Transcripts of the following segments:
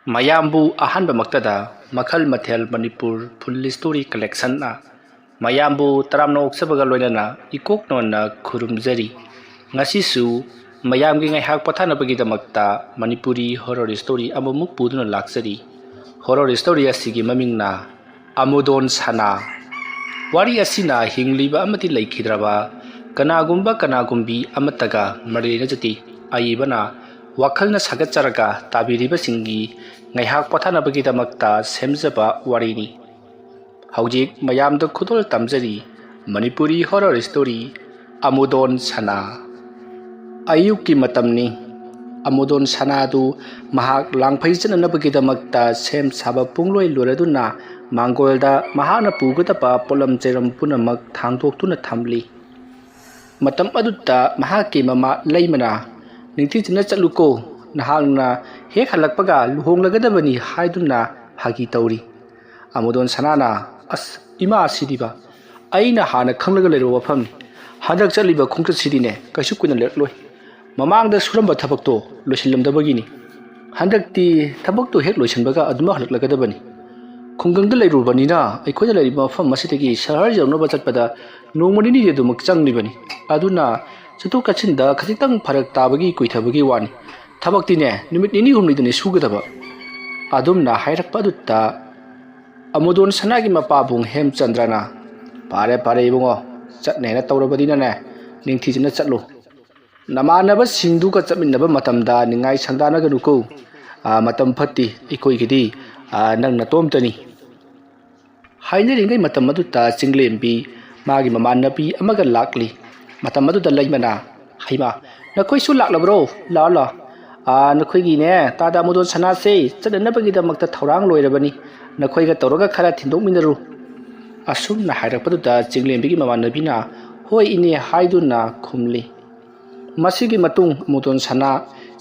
ꯃꯌꯥꯝꯕꯨ ꯑꯍꯥꯟꯕꯃꯛꯇꯗ ꯃꯈꯜ ꯃꯊꯦꯜ ꯃꯅꯤꯄꯨꯔ ꯐꯨꯜ ꯁ꯭ꯇꯣꯔꯤ ꯀꯂꯦꯛꯁꯟꯅ ꯃꯌꯥꯝꯕꯨ ꯇꯔꯥꯝꯅ ꯑꯣꯛꯆꯕꯒ ꯂꯣꯏꯅꯅ ꯏꯀꯣꯛꯅꯣꯟꯅ ꯈꯨꯔꯨꯝꯖꯔꯤ꯫ ꯉꯁꯤꯁꯨ ꯃꯌꯥꯝꯒꯤ ꯉꯥꯏꯍꯥꯛ ꯄꯣꯊꯥꯅꯕꯒꯤꯗꯃꯛꯇ ꯃꯅꯤꯄꯨꯔꯤ ꯍꯣꯔꯔ ꯁ꯭ꯇꯣꯔꯤ ꯑꯃꯃꯨꯛ ꯄꯨꯗꯨꯅ ꯂꯥꯛꯆꯔꯤ꯫ ꯍꯣꯔꯔ ꯁ꯭ꯇꯣꯔꯤ ꯑꯁꯤꯒꯤ ꯃꯃꯤꯡꯅ ꯑꯃꯨꯗꯣꯟ ꯁꯅꯥ꯫ ꯋꯥꯔꯤ ꯑꯁꯤꯅ ꯍꯤꯡꯂꯤꯕ ꯑꯃꯗꯤ ꯂꯩꯈꯤꯗ꯭ꯔꯕ ꯀꯅꯥꯒꯨꯝꯕꯤ ꯑꯃꯠꯇꯒ ꯃꯔꯤ ꯂꯩꯅꯖꯗꯦ꯫ ꯑꯏꯕꯅ ꯋꯥꯈꯜꯅ ꯁꯥꯒꯠꯆꯔꯒ ꯇꯥꯕꯤꯔꯤꯕꯁꯤꯡꯒꯤ ꯉꯥꯏꯍꯥꯛ ꯄꯣꯊꯥꯅꯕꯒꯤꯗꯃꯛꯇ ꯁꯦꯝꯖꯕ ꯋꯥꯔꯤꯅꯤ꯫ ꯍꯧꯖꯤꯛ ꯃꯌꯥꯝꯗ ꯈꯨꯗꯣꯜ ꯇꯝꯖꯔꯤ ꯃꯅꯤꯄꯨꯔꯤ ꯍꯣꯔꯔ ꯁ꯭ꯇꯣꯔꯤ ꯑꯃꯨꯗꯣꯟ ꯁꯅꯥ꯫ ꯑꯌꯨꯛꯀꯤ ꯃꯇꯝꯅꯤ꯫ ꯑꯃꯨꯗꯣꯟ ꯁꯅꯥꯗꯨ ꯃꯍꯥꯛ ꯂꯥꯡꯐꯩ ꯆꯠꯅꯅꯕꯒꯤꯗꯃꯛꯇ ꯁꯦꯝ ꯁꯥꯕ ꯄꯨꯡꯂꯣꯏ ꯂꯣꯏꯔꯗꯨꯅ ꯃꯥꯡꯒꯣꯜꯗ ꯃꯍꯥꯛꯅ ꯄꯨꯒꯗꯕ ꯄꯣꯠꯂꯝ ꯆꯩꯔꯝ ꯄꯨꯝꯅꯃꯛ ꯊꯥꯡꯗꯣꯛꯇꯨꯅ ꯊꯝꯂꯤ꯫ ꯃꯇꯝ ꯑꯗꯨꯗ ꯃꯍꯥꯛꯀꯤ ꯃꯃꯥ ꯂꯩꯃꯅ "ꯅꯤꯡꯊꯤꯖꯅ ꯆꯠꯂꯨꯀꯣ, ꯅꯍꯥꯛꯅ ꯍꯦꯛ ꯍꯜꯂꯛꯄꯒ ꯂꯨꯍꯣꯡꯂꯒꯗꯕꯅꯤ" ꯍꯥꯏꯗꯨꯅ ꯐꯥꯒꯤ ꯇꯧꯔꯤ꯫ ꯑꯃꯨꯗꯣꯟ ꯁꯅꯥꯅ "ꯑꯁ ꯏꯃꯥ, ꯁꯤꯗꯤꯕ ꯑꯩꯅ ꯍꯥꯟꯅ ꯈꯪꯂꯒ ꯂꯩꯔꯕ ꯋꯥꯐꯝꯅꯤ꯫ ꯍꯟꯗꯛ ꯆꯠꯂꯤꯕ ꯈꯣꯡꯆꯠꯁꯤꯗꯤꯅꯦ ꯀꯩꯁꯨ ꯀꯨꯏꯅ ꯂꯩꯔꯛꯂꯣꯏ꯫ ꯃꯃꯥꯡꯗ ꯁꯨꯔꯝꯕ ꯊꯕꯛꯇꯣ ꯂꯣꯏꯁꯤꯜꯂꯝꯗꯕꯒꯤꯅꯤ꯫ ꯍꯟꯗꯛꯇꯤ ꯊꯕꯛꯇꯣ ꯍꯦꯛ ꯂꯣꯏꯁꯤꯟꯕꯒ ꯑꯗꯨꯃꯛ ꯍꯜꯂꯛꯂꯒꯗꯕꯅꯤ꯫ ꯈꯨꯡꯒꯪꯗ ꯂꯩꯔꯨꯕꯅꯤꯅ ꯑꯩꯈꯣꯏꯅ ꯂꯩꯔꯤꯕ ꯃꯐꯝ ꯑꯁꯤꯗꯒꯤ ꯁꯍꯔ ꯌꯧꯅꯕ ꯆꯠꯄꯗ ꯅꯣꯡꯃ ꯅꯤꯅꯤꯗꯤ ꯑꯗꯨꯃꯛ ꯆꯪꯂꯤꯕꯅꯤ꯫ ꯑꯗꯨꯅ ꯆꯠꯊꯣꯛ ꯆꯠꯁꯤꯟꯗ ꯈꯖꯤꯛꯇꯪ ꯐꯔꯛ ꯇꯥꯕꯒꯤ ꯀꯨꯏꯊꯕꯒꯤ ꯋꯥꯅꯤ꯫ ꯊꯕꯛꯇꯤꯅꯦ ꯅꯨꯃꯤꯠ ꯅꯤꯅꯤ ꯍꯨꯝꯅꯤꯗꯅꯤ ꯁꯨꯒꯗꯕ" ꯑꯗꯨꯝꯅ ꯍꯥꯏꯔꯛꯄ ꯑꯗꯨꯗ ꯑꯃꯨꯗꯣꯟ ꯁꯅꯥꯒꯤ ꯃꯄꯥꯕꯨꯡ ꯍꯦꯝꯆꯟꯗ꯭ꯔꯅ "ꯐꯔꯦ ꯏꯕꯨꯡꯉꯣ, ꯆꯠꯅꯦꯅ ꯇꯧꯔꯕꯅꯤꯅꯅꯦ ꯅꯤꯡꯊꯤꯖꯅ ꯆꯠꯂꯨ꯫ ꯅꯃꯥꯟꯅꯕꯁꯤꯡꯗꯨꯒ ꯆꯠꯃꯤꯟꯅꯕ ꯃꯇꯝꯗ ꯅꯤꯡꯉꯥꯏ ꯁꯪꯗꯥꯅꯒꯅꯨꯀꯣ꯫ ꯃꯇꯝ ꯐꯠꯇꯦ ꯑꯩꯈꯣꯏꯒꯤꯗꯤ, ꯅꯪ ꯅꯇꯣꯝꯇꯅꯤ" ꯍꯥꯏꯅꯔꯤꯉꯩ ꯃꯇꯝ ꯑꯗꯨꯗ ꯆꯤꯡꯂꯦꯝꯕꯤ ꯃꯥꯒꯤ ꯃꯃꯥꯟꯅꯕꯤ ꯑꯃꯒ ꯂꯥꯛꯂꯤ꯫ ꯃꯇꯝ ꯑꯗꯨꯗ ꯂꯩꯃꯅ "ꯍꯩꯃꯥ, ꯅꯈꯣꯏꯁꯨ ꯂꯥꯛꯂꯕ꯭ꯔꯣ? ꯂꯥꯛꯑꯣ ꯅꯈꯣꯏꯒꯤꯅꯦ ꯇꯥꯗ ꯑꯃꯨꯗꯣꯟ ꯁꯅꯥꯁꯦ ꯆꯠꯅꯅꯕꯒꯤꯗꯃꯛꯇ ꯊꯧꯔꯥꯡ ꯂꯣꯏꯔꯕꯅꯤ꯫ ꯅꯈꯣꯏꯒ ꯇꯧꯔꯒ ꯈꯔ ꯊꯤꯟꯗꯣꯛꯃꯤꯟꯅꯔꯨ" ꯑꯁꯨꯝꯅ ꯍꯥꯏꯔꯛꯄꯗꯨꯗ ꯆꯤꯡꯂꯦꯝꯕꯤꯒꯤ ꯃꯃꯥꯟꯅꯕꯤꯅ "ꯍꯣꯏ ꯏꯅꯦ" ꯍꯥꯏꯗꯨꯅ ꯈꯨꯝꯂꯤ꯫ ꯃꯁꯤꯒꯤ ꯃꯇꯨꯡ ꯑꯃꯨꯗꯣꯟ ꯁꯅꯥ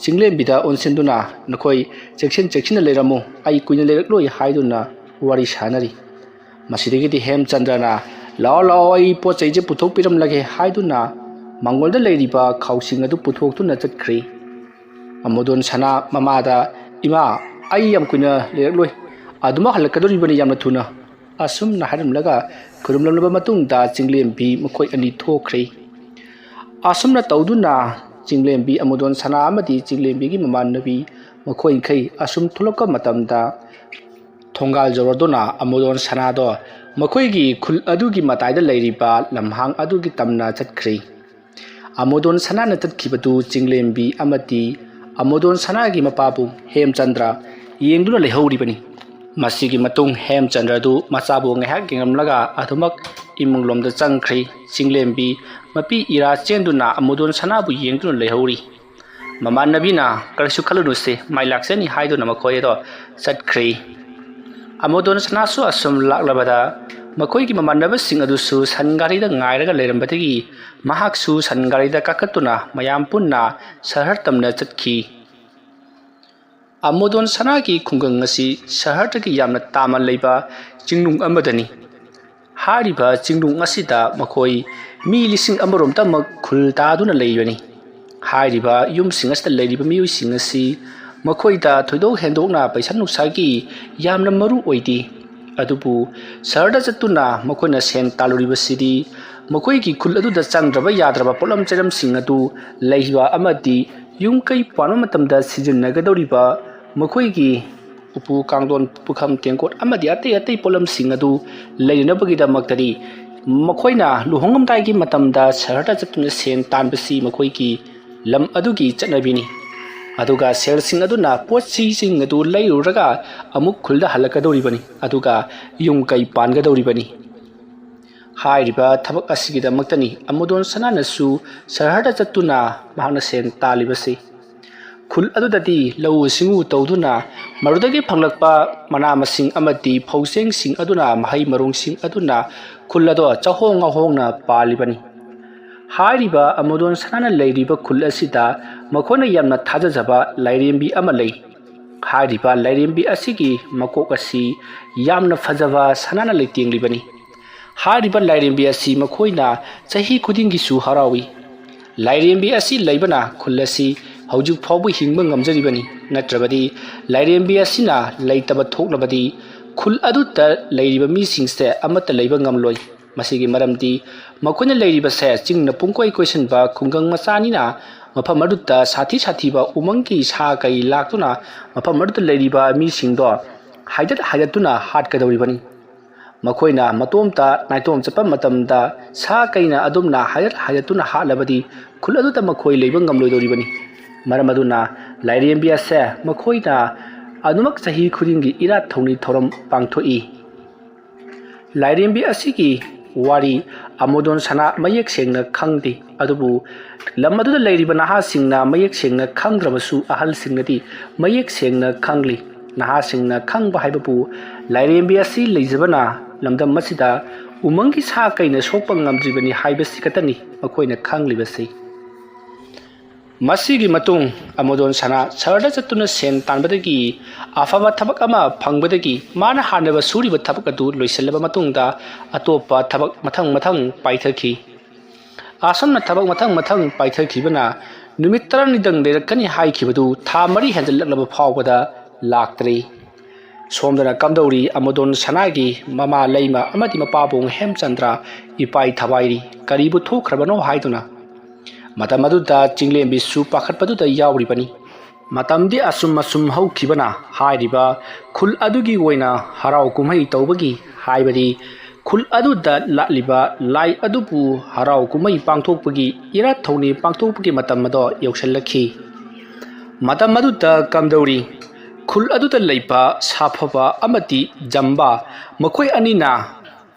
ꯆꯤꯡꯂꯦꯝꯕꯤꯗ ꯑꯣꯟꯁꯤꯟꯗꯨꯅ "ꯅꯈꯣꯏ ꯆꯦꯛꯁꯤꯟꯅ ꯂꯩꯔꯝꯃꯨ, ꯑꯩ ꯀꯨꯏꯅ ꯂꯩꯔꯛꯂꯣꯏ" ꯍꯥꯏꯗꯨꯅ ꯋꯥꯔꯤ ꯁꯥꯅꯔꯤ꯫ ꯃꯁꯤꯗꯒꯤꯗꯤ ꯍꯦꯝꯆꯟꯗ꯭ꯔꯅ "ꯂꯥꯛꯑꯣ ꯑꯩ ꯄꯣꯠ ꯆꯩꯁꯦ ꯄꯨꯊꯣꯛꯄꯤꯔꯝꯂꯒꯦ" ꯍꯥꯏꯗꯨꯅ ꯃꯥꯡꯒꯣꯜꯗ ꯂꯩꯔꯤꯕ ꯈꯥꯎꯁꯤꯡ ꯑꯗꯨ ꯄꯨꯊꯣꯛꯇꯨꯅ ꯆꯠꯈ꯭ꯔꯤ꯫ ꯑꯃꯨꯗꯣꯟ ꯁꯅꯥ ꯃꯃꯥꯗ "ꯏꯃꯥ, ꯑꯩ ꯌꯥꯝ ꯀꯨꯏꯅ ꯂꯩꯔꯛꯂꯣꯏ, ꯑꯗꯨꯃꯛ ꯍꯜꯂꯛꯀꯗꯧꯔꯤꯕꯅꯤ ꯌꯥꯝꯅ ꯊꯨꯅ" ꯑꯁꯨꯝꯅ ꯍꯥꯏꯔꯝꯂꯒ ꯈꯨꯔꯨꯝꯂꯝꯂꯕ ꯃꯇꯨꯡꯗ ꯆꯤꯡꯂꯦꯝꯕꯤ ꯃꯈꯣꯏ ꯑꯅꯤ ꯊꯣꯛꯈ꯭ꯔꯤ꯫ ꯑꯁꯨꯝꯅ ꯇꯧꯗꯨꯅ ꯆꯤꯡꯂꯦꯝꯕꯤ ꯑꯃꯨꯗꯣꯟ ꯁꯅꯥ ꯑꯃꯗꯤ ꯆꯤꯡꯂꯦꯝꯕꯤꯒꯤ ꯃꯃꯥꯟꯅꯕꯤ ꯃꯈꯣꯏꯈꯩ ꯑꯁꯨꯝ ꯊꯣꯛꯂꯛꯄ ꯃꯇꯝꯗ ꯊꯣꯡꯒꯥꯜ ꯌꯧꯔꯗꯨꯅ ꯑꯃꯨꯗꯣꯟ ꯁꯅꯥꯗꯣ ꯃꯈꯣꯏꯒꯤ ꯈꯨꯜ ꯑꯗꯨꯒꯤ ꯃꯇꯥꯏꯗ ꯂꯩꯔꯤꯕ ꯂꯝꯍꯥꯡ ꯑꯗꯨꯒꯤ ꯇꯝꯅ ꯆꯠꯈ꯭ꯔꯤ꯫ ꯑꯃꯨꯗꯣꯟ ꯁꯅꯥꯅ ꯆꯠꯈꯤꯕꯗꯨ ꯆꯤꯡꯂꯦꯝꯕꯤ ꯑꯃꯗꯤ ꯑꯃꯨꯗꯣꯟ ꯁꯅꯥꯒꯤ ꯃꯄꯥꯕꯨꯡ ꯍꯦꯝꯆꯟꯗ꯭ꯔ ꯌꯦꯡꯗꯨꯅ ꯂꯩꯍꯧꯔꯤꯕꯅꯤ꯫ ꯃꯁꯤꯒꯤ ꯃꯇꯨꯡ ꯍꯦꯝꯆꯟꯗ꯭ꯔꯗꯨ ꯃꯆꯥꯕꯨ ꯉꯥꯏꯍꯥꯛ ꯌꯦꯡꯂꯝꯂꯒ ꯑꯗꯨꯃꯛ ꯏꯃꯨꯡꯂꯣꯝꯗ ꯆꯪꯈ꯭ꯔꯤ꯫ ꯆꯤꯡꯂꯦꯝꯕꯤ ꯃꯄꯤ ꯏꯔꯥ ꯆꯦꯟꯗꯨꯅ ꯑꯃꯨꯗꯣꯟ ꯁꯅꯥꯕꯨ ꯌꯦꯡꯗꯨꯅ ꯂꯩꯍꯧꯔꯤ꯫ ꯃꯃꯥꯟꯅꯕꯤꯅ "ꯀꯔꯤꯁꯨ ꯈꯜꯂꯨꯅꯨꯁꯦ, ꯃꯥꯏ ꯂꯥꯛꯆꯅꯤ" ꯍꯥꯏꯗꯨꯅ ꯃꯈꯣꯏ ꯑꯗꯣ ꯆꯠꯈ꯭ꯔꯤ꯫ ꯑꯃꯨꯗꯣꯟ ꯁꯅꯥꯁꯨ ꯑꯁꯨꯝ ꯂꯥꯛꯂꯕꯗ ꯃꯈꯣꯏꯒꯤ ꯃꯃꯥꯟꯅꯕꯁꯤꯡ ꯑꯗꯨꯁꯨ ꯁꯟ ꯒꯥꯔꯤꯗ ꯉꯥꯏꯔꯒ ꯂꯩꯔꯝꯕꯗꯒꯤ ꯃꯍꯥꯛꯁꯨ ꯁꯟ ꯒꯥꯔꯤꯗ ꯀꯥꯈꯠꯇꯨꯅ ꯃꯌꯥꯝ ꯄꯨꯟꯅ ꯁꯍꯔ ꯇꯝꯅ ꯆꯠꯈꯤ꯫ ꯑꯃꯨꯗꯣꯟ ꯁꯅꯥꯒꯤ ꯈꯨꯡꯒꯪ ꯑꯁꯤ ꯁꯍꯔꯗꯒꯤ ꯌꯥꯝꯅ ꯇꯥꯝꯅ ꯂꯩꯕ ꯆꯤꯡꯅꯨꯡ ꯑꯃꯗꯅꯤ꯫ ꯍꯥꯏꯔꯤꯕ ꯆꯤꯡꯅꯨꯡ ꯑꯁꯤꯗ ꯃꯈꯣꯏ ꯃꯤ 100,000ꯃꯨꯛ ꯈꯨꯜ ꯇꯥꯗꯨꯅ ꯂꯩꯕꯅꯤ꯫ ꯍꯥꯏꯔꯤꯕ ꯌꯨꯝꯁꯤꯡ ꯑꯁꯤꯗ ꯂꯩꯔꯤꯕ ꯃꯤꯑꯣꯏꯁꯤꯡ ꯑꯁꯤ ꯃꯈꯣꯏꯗ ꯊꯣꯏꯗꯣꯛ ꯍꯦꯟꯗꯣꯛꯅ ꯄꯩꯁꯥ ꯅꯨꯡꯁꯥꯒꯤ ꯌꯥꯝꯅ ꯃꯔꯨ ꯑꯣꯏꯗꯦ꯫ ꯑꯗꯨꯕꯨ ꯁꯍꯔꯗ ꯆꯠꯇꯨꯅ ꯃꯈꯣꯏꯅ ꯁꯦꯟ ꯇꯥꯜꯂꯨꯔꯤꯕꯁꯤꯗꯤ ꯃꯈꯣꯏꯒꯤ ꯈꯨꯜ ꯑꯗꯨꯗ ꯆꯪꯗ꯭ꯔꯕ ꯌꯥꯗ꯭ꯔꯕ ꯄꯣꯠꯂꯝ ꯆꯩꯔꯝꯁꯤꯡ ꯑꯗꯨ ꯂꯩꯕ ꯑꯃꯗꯤ ꯌꯨꯝ ꯀꯩ ꯄꯥꯟꯕ ꯃꯇꯝꯗ ꯁꯤꯖꯤꯟꯅꯒꯗꯧꯔꯤꯕ ꯃꯈꯣꯏꯒꯤ ꯎꯄꯨ ꯀꯥꯡꯊꯣꯟ ꯄꯨꯈꯝ ꯇꯦꯡꯀꯣꯠ ꯑꯃꯗꯤ ꯑꯇꯩ ꯄꯣꯠꯂꯝꯁꯤꯡ ꯑꯗꯨ ꯂꯩꯅꯅꯕꯒꯤꯗꯃꯛꯇꯗꯤ ꯃꯈꯣꯏꯅ ꯂꯨꯍꯣꯡꯉꯝꯗꯥꯏꯒꯤ ꯃꯇꯝꯗ ꯁꯍꯔꯗ ꯆꯠꯇꯨꯅ ꯁꯦꯟ ꯇꯥꯟꯕꯁꯤ ꯃꯈꯣꯏꯒꯤ ꯂꯝ ꯑꯗꯨꯒꯤ ꯆꯠꯅꯕꯤꯅꯤ꯫ ꯑꯗꯨꯒ ꯁꯦꯜꯁꯤꯡ ꯑꯗꯨꯅ ꯄꯣꯠ ꯆꯩꯁꯤꯡ ꯑꯗꯨ ꯂꯩꯔꯨꯔꯒ ꯑꯃꯨꯛ ꯈꯨꯜꯗ ꯍꯜꯂꯛꯀꯗꯧꯔꯤꯕꯅꯤ, ꯑꯗꯨꯒ ꯌꯨꯝ ꯀꯩ ꯄꯥꯟꯒꯗꯧꯔꯤꯕꯅꯤ꯫ ꯍꯥꯏꯔꯤꯕ ꯊꯕꯛ ꯑꯁꯤꯒꯤꯗꯃꯛꯇꯅꯤ ꯑꯃꯨꯗꯣꯟ ꯁꯅꯥꯅꯁꯨ ꯁꯍꯔꯗ ꯆꯠꯇꯨꯅ ꯃꯍꯥꯛꯅ ꯁꯦꯟ ꯇꯥꯜꯂꯤꯕꯁꯤ꯫ ꯈꯨꯜ ꯑꯗꯨꯗꯗꯤ ꯂꯧꯎ ꯁꯤꯡꯎ ꯇꯧꯗꯨꯅ ꯃꯗꯨꯗꯒꯤ ꯐꯪꯂꯛꯄ ꯃꯅꯥ ꯃꯁꯤꯡ ꯑꯃꯗꯤ ꯐꯧꯆꯦꯡꯁꯤꯡ ꯑꯗꯨꯅ ꯃꯍꯩ ꯃꯔꯣꯡꯁꯤꯡ ꯑꯗꯨꯅ ꯈꯨꯜ ꯑꯗꯣ ꯆꯥꯍꯣꯡ ꯉꯥꯍꯣꯡꯅ ꯄꯥꯜꯂꯤꯕꯅꯤ꯫ ꯍꯥꯏꯔꯤꯕ ꯑꯃꯨꯗꯣꯟ ꯁꯅꯥꯅ ꯂꯩꯔꯤꯕ ꯈꯨꯜ ꯑꯁꯤꯗ ꯃꯈꯣꯏꯅ ꯌꯥꯝꯅ ꯊꯥꯖꯖꯕ ꯂꯥꯏꯔꯦꯝꯕꯤ ꯑꯃ ꯂꯩ꯫ ꯍꯥꯏꯔꯤꯕ ꯂꯥꯏꯔꯦꯝꯕꯤ ꯑꯁꯤꯒꯤ ꯃꯀꯣꯛ ꯑꯁꯤ ꯌꯥꯝꯅ ꯐꯖꯕ ꯁꯅꯥꯅ ꯂꯩꯇꯦꯡꯂꯤꯕꯅꯤ꯫ ꯍꯥꯏꯔꯤꯕ ꯂꯥꯏꯔꯦꯝꯕꯤ ꯑꯁꯤ ꯃꯈꯣꯏꯅ ꯆꯍꯤ ꯈꯨꯗꯤꯡꯒꯤꯁꯨ ꯍꯔꯥꯎꯏ꯫ ꯂꯥꯏꯔꯦꯝꯕꯤ ꯑꯁꯤ ꯂꯩꯕꯅ ꯈꯨꯜ ꯑꯁꯤ ꯍꯧꯖꯤꯛ ꯐꯥꯎꯕ ꯍꯤꯡꯕ ꯉꯝꯖꯔꯤꯕꯅꯤ ꯅꯠꯇ꯭ꯔꯕꯗꯤ ꯂꯥꯏꯔꯦꯝꯕꯤ ꯑꯁꯤꯅ ꯂꯩꯇꯕ ꯊꯣꯛꯂꯕꯗꯤ ꯈꯨꯜ ꯑꯗꯨꯗ ꯂꯩꯔꯤꯕ ꯃꯤꯁꯤꯡꯁꯦ ꯑꯃꯠꯇ ꯂꯩꯕ ꯉꯝꯂꯣꯏ ꯃꯁꯤꯒꯤ ꯃꯔꯝꯗꯤ ꯃꯈꯣꯏꯅ ꯂꯩꯔꯤꯕꯁꯦ ꯆꯤꯡꯅ ꯄꯨꯡꯀꯣꯏ ꯀꯣꯏꯁꯤꯟꯕ ꯈꯨꯡꯒꯪ ꯃꯆꯥꯅꯤꯅ ꯃꯐꯝ ꯑꯗꯨꯗ ꯁꯥꯊꯤꯕ ꯎꯃꯪꯒꯤ ꯁꯥ ꯀꯩ ꯂꯥꯛꯇꯨꯅ ꯃꯐꯝ ꯑꯗꯨꯗ ꯂꯩꯔꯤꯕ ꯃꯤꯁꯤꯡꯗꯣ ꯍꯥꯏꯗꯠꯇꯨꯅ ꯍꯥꯠꯀꯗꯧꯔꯤꯕꯅꯤ ꯃꯈꯣꯏꯅ ꯃꯇꯣꯝꯇ ꯅꯥꯏꯇꯣꯝ ꯆꯠꯄ ꯃꯇꯝꯗ ꯁꯥ ꯀꯩꯅ ꯑꯗꯨꯝꯅ ꯍꯥꯏꯗꯠꯇꯨꯅ ꯍꯥꯠꯂꯕꯗꯤ ꯈꯨꯜ ꯑꯗꯨꯗ ꯃꯈꯣꯏ ꯂꯩꯕ ꯉꯝꯂꯣꯏꯗꯧꯔꯤꯕꯅꯤ ꯃꯔꯝ ꯑꯗꯨꯅ ꯂꯥꯏꯔꯦꯝꯕꯤ ꯑꯁꯦ ꯃꯈꯣꯏꯅ ꯑꯗꯨꯃꯛ ꯆꯍꯤ ꯈꯨꯗꯤꯡꯒꯤ ꯏꯔꯥꯠ ꯊꯧꯅꯤ ꯊꯧꯔꯝ ꯄꯥꯡꯊꯣꯛꯏ ꯂꯥꯏꯔꯦꯝꯕꯤ ꯑꯁꯤꯒꯤ ꯋꯥꯔꯤ ꯑꯃꯣꯗꯣꯟ ꯁꯅꯥ ꯃꯌꯦꯛ ꯁꯦꯡꯅ ꯈꯪꯗꯦ ꯑꯗꯨꯕꯨ ꯂꯝ ꯑꯗꯨꯗ ꯂꯩꯔꯤꯕ ꯅꯍꯥꯁꯤꯡꯅ ꯃꯌꯦꯛ ꯁꯦꯡꯅ ꯈꯪꯗ꯭ꯔꯕꯁꯨ ꯑꯍꯜꯁꯤꯡꯅꯗꯤ ꯃꯌꯦꯛ ꯁꯦꯡꯅ ꯈꯪꯂꯤ ꯅꯍꯥꯁꯤꯡꯅ ꯈꯪꯕ ꯍꯥꯏꯕꯕꯨ ꯂꯥꯏꯔꯦꯝꯕꯤ ꯑꯁꯤ ꯂꯩꯖꯕꯅ ꯂꯝꯗꯝ ꯑꯁꯤꯗ ꯎꯃꯪꯒꯤ ꯁꯥ ꯀꯩꯅ ꯁꯣꯛꯄ ꯉꯝꯗ꯭ꯔꯤꯕꯅꯤ ꯍꯥꯏꯕꯁꯤ ꯈꯛꯇꯅꯤ ꯃꯈꯣꯏꯅ ꯈꯪꯂꯤꯕꯁꯤ ꯃꯁꯤꯒꯤ ꯃꯇꯨꯡ ꯑꯃꯣꯗꯣꯟ ꯁꯅꯥ ꯁꯍꯔꯗ ꯆꯠꯇꯨꯅ ꯁꯦꯟ ꯇꯥꯟꯕꯗꯒꯤ ꯑꯐꯕ ꯊꯕꯛ ꯑꯃ ꯐꯪꯕꯗꯒꯤ ꯃꯥꯅ ꯍꯥꯟꯅ ꯁꯨꯔꯤꯕ ꯊꯕꯛ ꯑꯗꯨ ꯂꯣꯏꯁꯤꯜꯂꯕ ꯃꯇꯨꯡꯗ ꯑꯇꯣꯞꯄ ꯊꯕꯛ ꯃꯊꯪ ꯄꯥꯏꯊꯈꯤ ꯑꯁꯨꯝꯅ ꯊꯕꯛ ꯃꯊꯪ ꯄꯥꯏꯊꯈꯤꯕꯅ ꯅꯨꯃꯤꯠ 12 ꯂꯩꯔꯛꯀꯅꯤ ꯍꯥꯏꯈꯤꯕꯗꯨ ꯊꯥ 4 ꯍꯦꯟꯖꯜꯂꯛꯂꯕ ꯐꯥꯎꯕꯗ ꯂꯥꯛꯇ꯭ꯔꯤ ꯁꯣꯝꯗꯅ ꯀꯝꯗꯧꯔꯤ ꯑꯃꯣꯗꯣꯟ ꯁꯅꯥꯒꯤ ꯃꯃꯥ ꯂꯩꯃ ꯑꯃꯗꯤ ꯃꯄꯥꯕꯨꯡ ꯍꯦꯝꯆꯟꯗ꯭ꯔ ꯏꯄꯥꯏ ꯊꯕꯥꯏꯔꯤ ꯀꯔꯤꯕꯨ ꯊꯣꯛꯈ꯭ꯔꯕꯅꯣ ꯍꯥꯏꯗꯨꯅ ꯃꯇꯝ ꯑꯗꯨꯗ ꯆꯤꯡꯂꯦꯝꯕꯤꯁꯨ ꯄꯥꯈꯠꯄꯗꯨꯗ ꯌꯥꯎꯔꯤꯕꯅꯤ ꯃꯇꯝꯗꯤ ꯑꯁꯨꯝ ꯍꯧꯈꯤꯕꯅ ꯍꯥꯏꯔꯤꯕ ꯈꯨꯜ ꯑꯗꯨꯒꯤ ꯑꯣꯏꯅ ꯍꯔꯥꯎ ꯀꯨꯝꯍꯩ ꯇꯧꯕꯒꯤ ꯍꯥꯏꯕꯗꯤ ꯈꯨꯜ ꯑꯗꯨꯗ ꯂꯥꯠꯂꯤꯕ ꯂꯥꯏ ꯑꯗꯨꯕꯨ ꯍꯔꯥꯎ ꯀꯨꯝꯍꯩ ꯄꯥꯡꯊꯣꯛꯄꯒꯤ ꯏꯔꯥꯠ ꯊꯧꯅꯤ ꯄꯥꯡꯊꯣꯛꯄꯒꯤ ꯃꯇꯝ ꯑꯗꯣ ꯌꯧꯁꯤꯜꯂꯛꯈꯤ ꯃꯇꯝ ꯑꯗꯨꯗ ꯀꯝꯗꯧꯔꯤ ꯈꯨꯜ ꯑꯗꯨꯗ ꯂꯩꯕ ꯁꯥꯐꯕ ꯑꯃꯗꯤ ꯖꯝꯕꯥ ꯃꯈꯣꯏ ꯑꯅꯤꯅ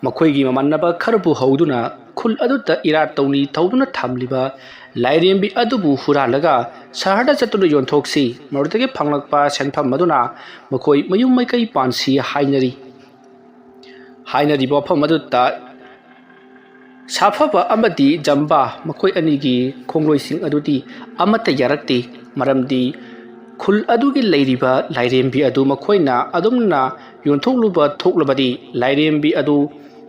ꯃꯈꯣꯏꯒꯤ ꯃꯃꯥꯟꯅꯕ ꯈꯔꯕꯨ ꯍꯧꯗꯨꯅ ꯈꯨꯜ ꯑꯗꯨꯗ ꯏꯔꯥꯠ ꯇꯧꯅꯤ ꯇꯧꯗꯨꯅ ꯊꯝꯂꯤꯕ ꯂꯥꯏꯔꯦꯝꯕꯤ ꯑꯗꯨꯕꯨ ꯍꯨꯔꯥꯜꯂꯒ ꯁꯍꯔꯗ ꯆꯠꯇꯨꯅ ꯌꯣꯟꯊꯣꯛꯁꯤ ꯃꯗꯨꯗꯒꯤ ꯐꯪꯂꯛꯄ ꯁꯦꯟꯐꯝ ꯑꯗꯨꯅ ꯃꯈꯣꯏ ꯃꯌꯨꯝ ꯃꯀꯩ ꯄꯥꯟꯁꯤ ꯍꯥꯏꯅꯔꯤꯕ ꯃꯐꯝ ꯑꯗꯨꯗ ꯁꯥꯐꯕ ꯑꯃꯗꯤ ꯖꯝꯕꯥ ꯃꯈꯣꯏ ꯑꯅꯤꯒꯤ ꯈꯣꯡꯂꯣꯏꯁꯤꯡ ꯑꯗꯨꯗꯤ ꯑꯃꯠꯇ ꯌꯥꯔꯛꯇꯦ ꯃꯔꯝꯗꯤ ꯈꯨꯜ ꯑꯗꯨꯒꯤ ꯂꯩꯔꯤꯕ ꯂꯥꯏꯔꯦꯝꯕꯤ ꯑꯗꯨ ꯃꯈꯣꯏꯅ ꯑꯗꯨꯝꯅ ꯌꯣꯟꯊꯣꯛꯂꯨꯕ ꯊꯣꯛꯂꯕꯗꯤ ꯂꯥꯏꯔꯦꯝꯕꯤ ꯑꯗꯨ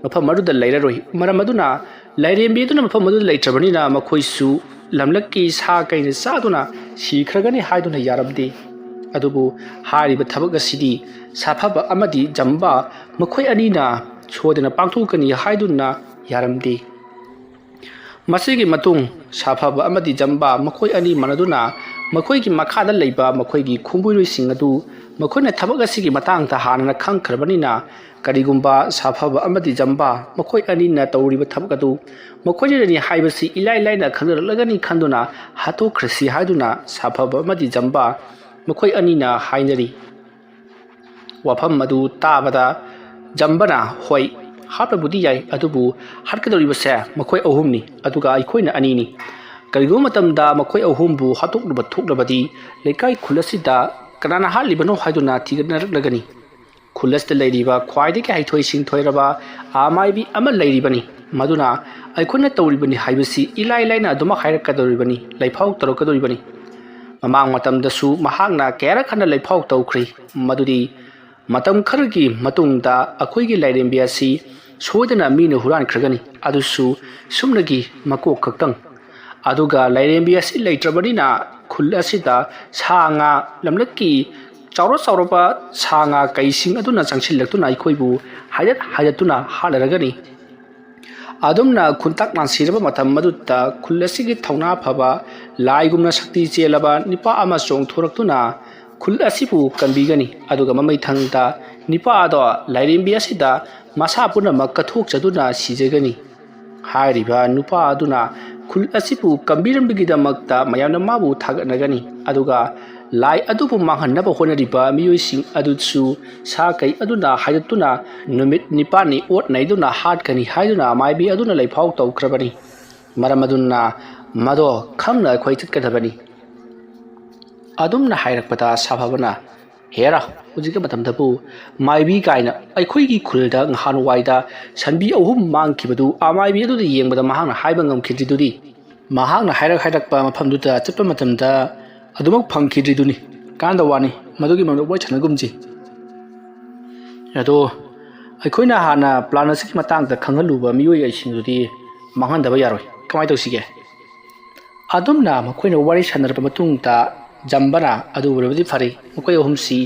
ꯃꯐꯝ ꯑꯗꯨꯗ ꯂꯩꯔꯔꯣꯏ ꯃꯔꯝ ꯑꯗꯨꯅ ꯂꯥꯏꯔꯦꯝꯕꯤ ꯑꯗꯨꯅ ꯃꯐꯝ ꯑꯗꯨꯗ ꯂꯩꯇ꯭ꯔꯕꯅꯤꯅ ꯃꯈꯣꯏꯁꯨ ꯂꯝꯂꯛꯀꯤ ꯁꯥ ꯀꯩꯅ ꯆꯥꯗꯨꯅ ꯁꯤꯈ꯭ꯔꯒꯅꯤ ꯍꯥꯏꯗꯨꯅ ꯌꯥꯔꯝꯗꯦ ꯑꯗꯨꯕꯨ ꯍꯥꯏꯔꯤꯕ ꯊꯕꯛ ꯑꯁꯤꯗꯤ ꯁꯥꯐꯕ ꯑꯃꯗꯤ ꯖꯝꯕꯥ ꯃꯈꯣꯏ ꯑꯅꯤꯅ ꯁꯣꯏꯗꯅ ꯄꯥꯡꯊꯣꯛꯀꯅꯤ ꯍꯥꯏꯗꯨꯅ ꯌꯥꯔꯝꯗꯦ ꯃꯁꯤꯒꯤ ꯃꯇꯨꯡ ꯁꯥꯐꯕ ꯑꯃꯗꯤ ꯖꯝꯕꯥ ꯃꯈꯣꯏ ꯑꯅꯤ ꯃꯥꯟꯅꯗꯨꯅ ꯃꯈꯣꯏꯒꯤ ꯃꯈꯥꯗ ꯂꯩꯕ ꯃꯈꯣꯏꯒꯤ ꯈꯣꯡꯕꯨꯂꯣꯏꯁꯤꯡ ꯑꯗꯨ ꯃꯈꯣꯏꯅ ꯊꯕꯛ ꯑꯁꯤꯒꯤ ꯃꯇꯥꯡꯗ ꯍꯥꯟꯅ ꯈꯪꯈ꯭ꯔꯕꯅꯤꯅ ꯀꯔꯤꯒꯨꯝꯕ ꯁꯥꯐꯕ ꯑꯃꯗꯤ ꯖꯝꯕꯥ ꯃꯈꯣꯏ ꯑꯅꯤꯅ ꯇꯧꯔꯤꯕ ꯊꯕꯛ ꯑꯗꯨ ꯃꯈꯣꯏꯅꯅꯤ ꯍꯥꯏꯕꯁꯤ ꯏꯂꯥꯏ ꯂꯥꯏꯅ ꯈꯪꯅꯔꯛꯂꯒꯅꯤ ꯈꯟꯗꯨꯅ ꯍꯥꯠꯇꯣꯛꯈ꯭ꯔꯁꯤ ꯍꯥꯏꯗꯨꯅ ꯁꯥꯐꯕ ꯑꯃꯗꯤ ꯖꯝꯕꯥ ꯃꯈꯣꯏ ꯑꯅꯤꯅ ꯍꯥꯏꯅꯔꯤ ꯋꯥꯐꯝ ꯑꯗꯨ ꯇꯥꯕꯗ ꯖꯝꯕꯅ ꯍꯣꯏ ꯍꯥꯠꯄꯕꯨꯗꯤ ꯌꯥꯏ ꯑꯗꯨꯕꯨ ꯍꯥꯠꯀꯗꯧꯔꯤꯕꯁꯦ ꯃꯈꯣꯏ ꯑꯍꯨꯝꯅꯤ ꯑꯗꯨꯒ ꯑꯩꯈꯣꯏꯅ ꯑꯅꯤꯅꯤ ꯀꯔꯤꯒꯨꯝꯕ ꯃꯇꯝꯗ ꯃꯈꯣꯏ ꯑꯍꯨꯝꯕꯨ ꯍꯥꯠꯇꯣꯛꯂꯨꯕ ꯊꯣꯛꯂꯕꯗꯤ ꯂꯩꯀꯥꯏ ꯈꯨꯜ ꯑꯁꯤꯗ ꯀꯅꯥꯅ ꯍꯥꯠꯂꯤꯕꯅꯣ ꯍꯥꯏꯗꯨꯅ ꯊꯤꯒꯠꯅꯔꯛꯂꯒꯅꯤ ꯈꯨꯜ ꯑꯁꯤꯗ ꯂꯩꯔꯤꯕ ꯈ꯭ꯋꯥꯏꯗꯒꯤ ꯍꯩꯊꯣꯏ ꯁꯤꯡꯊꯣꯏꯔꯕ ꯑꯃꯥꯏꯕꯤ ꯑꯃ ꯂꯩꯔꯤꯕꯅꯤ ꯃꯗꯨꯅ ꯑꯩꯈꯣꯏꯅ ꯇꯧꯔꯤꯕꯅꯤ ꯍꯥꯏꯕꯁꯤ ꯏꯂꯥꯏ ꯂꯥꯏꯅ ꯑꯗꯨꯃꯛ ꯍꯥꯏꯔꯛꯀꯗꯧꯔꯤꯕꯅꯤ ꯂꯩꯐꯥꯎ ꯇꯧꯔꯛꯀꯗꯧꯔꯤꯕꯅꯤ ꯃꯃꯥꯡ ꯃꯇꯝꯗꯁꯨ ꯃꯍꯥꯛꯅ ꯀꯌꯥꯔꯛ ꯍꯟꯅ ꯂꯩꯐꯥꯎ ꯇꯧꯈ꯭ꯔꯤ ꯃꯗꯨꯗꯤ ꯃꯇꯝ ꯈꯔꯒꯤ ꯃꯇꯨꯡꯗ ꯑꯩꯈꯣꯏꯒꯤ ꯂꯥꯏꯔꯦꯝꯕꯤ ꯑꯁꯤ ꯁꯣꯏꯗꯅ ꯃꯤꯅ ꯍꯨꯔꯥꯟꯈ꯭ꯔꯒꯅꯤ ꯑꯗꯨꯁꯨ ꯁꯨꯝꯅꯒꯤ ꯃꯀꯣꯛ ꯈꯛꯇꯪ ꯑꯗꯨꯒ ꯂꯥꯏꯔꯦꯝꯕꯤ ꯑꯁꯤ ꯂꯩꯇ꯭ꯔꯕꯅꯤꯅ ꯈꯨꯜ ꯑꯁꯤꯗ ꯁꯥ ꯉꯥ ꯂꯝꯂꯛꯀꯤ ꯆꯥꯎꯔꯕ ꯁꯥ ꯉꯥ ꯀꯩꯁꯤꯡ ꯑꯗꯨꯅ ꯆꯪꯁꯤꯜꯂꯛꯇꯨꯅ ꯑꯩꯈꯣꯏꯕꯨ ꯍꯥꯏꯗꯠꯇꯨꯅ ꯍꯥꯠꯂꯔꯒꯅꯤ ꯑꯗꯨꯝꯅ ꯈꯨꯟꯇꯥꯛ ꯅꯥꯟꯁꯤꯔꯕ ꯃꯇꯝ ꯑꯗꯨꯗ ꯈꯨꯜ ꯑꯁꯤꯒꯤ ꯊꯧꯅꯥ ꯐꯕ ꯂꯥꯏꯒꯨꯝꯅ ꯁꯛꯇꯤ ꯆꯦꯜꯂꯕ ꯅꯤꯄꯥ ꯑꯃ ꯆꯣꯡꯊꯣꯔꯛꯇꯨꯅ ꯈꯨꯜ ꯑꯁꯤꯕꯨ ꯀꯟꯕꯤꯒꯅꯤ ꯑꯗꯨꯒ ꯃꯃꯩꯊꯪꯗ ꯅꯤꯄꯥ ꯑꯗꯣ ꯂꯥꯏꯔꯦꯝꯕꯤ ꯑꯁꯤꯗ ꯃꯁꯥ ꯄꯨꯝꯅꯃꯛ ꯀꯠꯊꯣꯛꯆꯗꯨꯅ ꯁꯤꯖꯒꯅꯤ ꯍꯥꯏꯔꯤꯕ ꯅꯨꯄꯥ ꯑꯗꯨꯅ ꯈꯨꯜ ꯑꯁꯤꯕꯨ ꯀꯟꯕꯤꯔꯝꯕꯒꯤꯗꯃꯛꯇ ꯃꯌꯥꯝꯅ ꯃꯥꯕꯨ ꯊꯥꯒꯠꯅꯒꯅꯤ ꯑꯗꯨꯒ ꯂꯥꯏ ꯑꯗꯨꯕꯨ ꯃꯥꯡꯍꯟꯅꯕ ꯍꯣꯠꯅꯔꯤꯕ ꯃꯤꯑꯣꯏꯁꯤꯡ ꯑꯗꯨꯁꯨ ꯁꯥ ꯀꯩ ꯑꯗꯨꯅ ꯍꯥꯏꯗꯠꯇꯨꯅ ꯅꯨꯃꯤꯠ 9ꯅꯤ ꯑꯣꯠ ꯅꯩꯗꯨꯅ ꯍꯥꯠꯀꯅꯤ ꯍꯥꯏꯗꯨꯅ ꯃꯥꯏꯕꯤ ꯑꯗꯨꯅ ꯂꯩꯐꯥꯎ ꯇꯧꯈ꯭ꯔꯕꯅꯤ ꯃꯔꯝ ꯑꯗꯨꯅ ꯃꯗꯣ ꯈꯪꯅ ꯑꯩꯈꯣꯏ ꯆꯠꯀꯗꯕꯅꯤ ꯑꯗꯨꯝꯅ ꯍꯥꯏꯔꯛꯄꯗ ꯁꯥꯐꯕꯅ ꯍꯦꯔꯥ ꯍꯧꯖꯤꯛꯀꯤ ꯃꯇꯝꯗꯕꯨ ꯃꯥꯏꯕꯤ ꯀꯥꯏꯅ ꯑꯩꯈꯣꯏꯒꯤ ꯈꯨꯜꯗ ꯅꯍꯥꯟꯋꯥꯏꯗ ꯁꯟꯕꯤ 3 ꯃꯥꯡꯈꯤꯕꯗꯨ ꯑꯃꯥꯏꯕꯤ ꯑꯗꯨꯗ ꯌꯦꯡꯕꯗ ꯃꯍꯥꯛꯅ ꯍꯥꯏꯕ ꯉꯝꯈꯤꯗ꯭ꯔꯤꯗꯨꯗꯤ ꯃꯍꯥꯛꯅ ꯍꯥꯏꯔꯛꯄ ꯃꯐꯝꯗꯨꯗ ꯆꯠꯄ ꯃꯇꯝꯗ ꯑꯗꯨꯃꯛ ꯐꯪꯈꯤꯗ꯭ꯔꯤꯗꯨꯅꯤ ꯀꯥꯟꯗ ꯋꯥꯅꯤ ꯃꯗꯨꯒꯤ ꯃꯔꯝꯗ ꯋꯥꯔꯤ ꯁꯥꯟꯅꯒꯨꯝꯁꯤ ꯑꯗꯣ ꯑꯩꯈꯣꯏꯅ ꯍꯥꯟꯅ ꯄ꯭ꯂꯥꯟ ꯑꯁꯤꯒꯤ ꯃꯇꯥꯡꯗ ꯈꯪꯍꯜꯂꯨꯕ ꯃꯤꯑꯣꯏꯁꯤꯡꯗꯨꯗꯤ ꯃꯥꯡꯍꯟꯗꯕ ꯌꯥꯔꯣꯏ ꯀꯃꯥꯏꯅ ꯇꯧꯁꯤꯒꯦ ꯑꯗꯨꯝꯅ ꯃꯈꯣꯏꯅ ꯋꯥꯔꯤ ꯁꯥꯟꯅꯔꯕ ꯃꯇꯨꯡꯗ ꯖꯝꯕꯅ ꯑꯗꯨ ꯑꯣꯏꯔꯕꯗꯤ ꯐꯔꯦ ꯃꯈꯣꯏ ꯑꯍꯨꯝꯁꯤ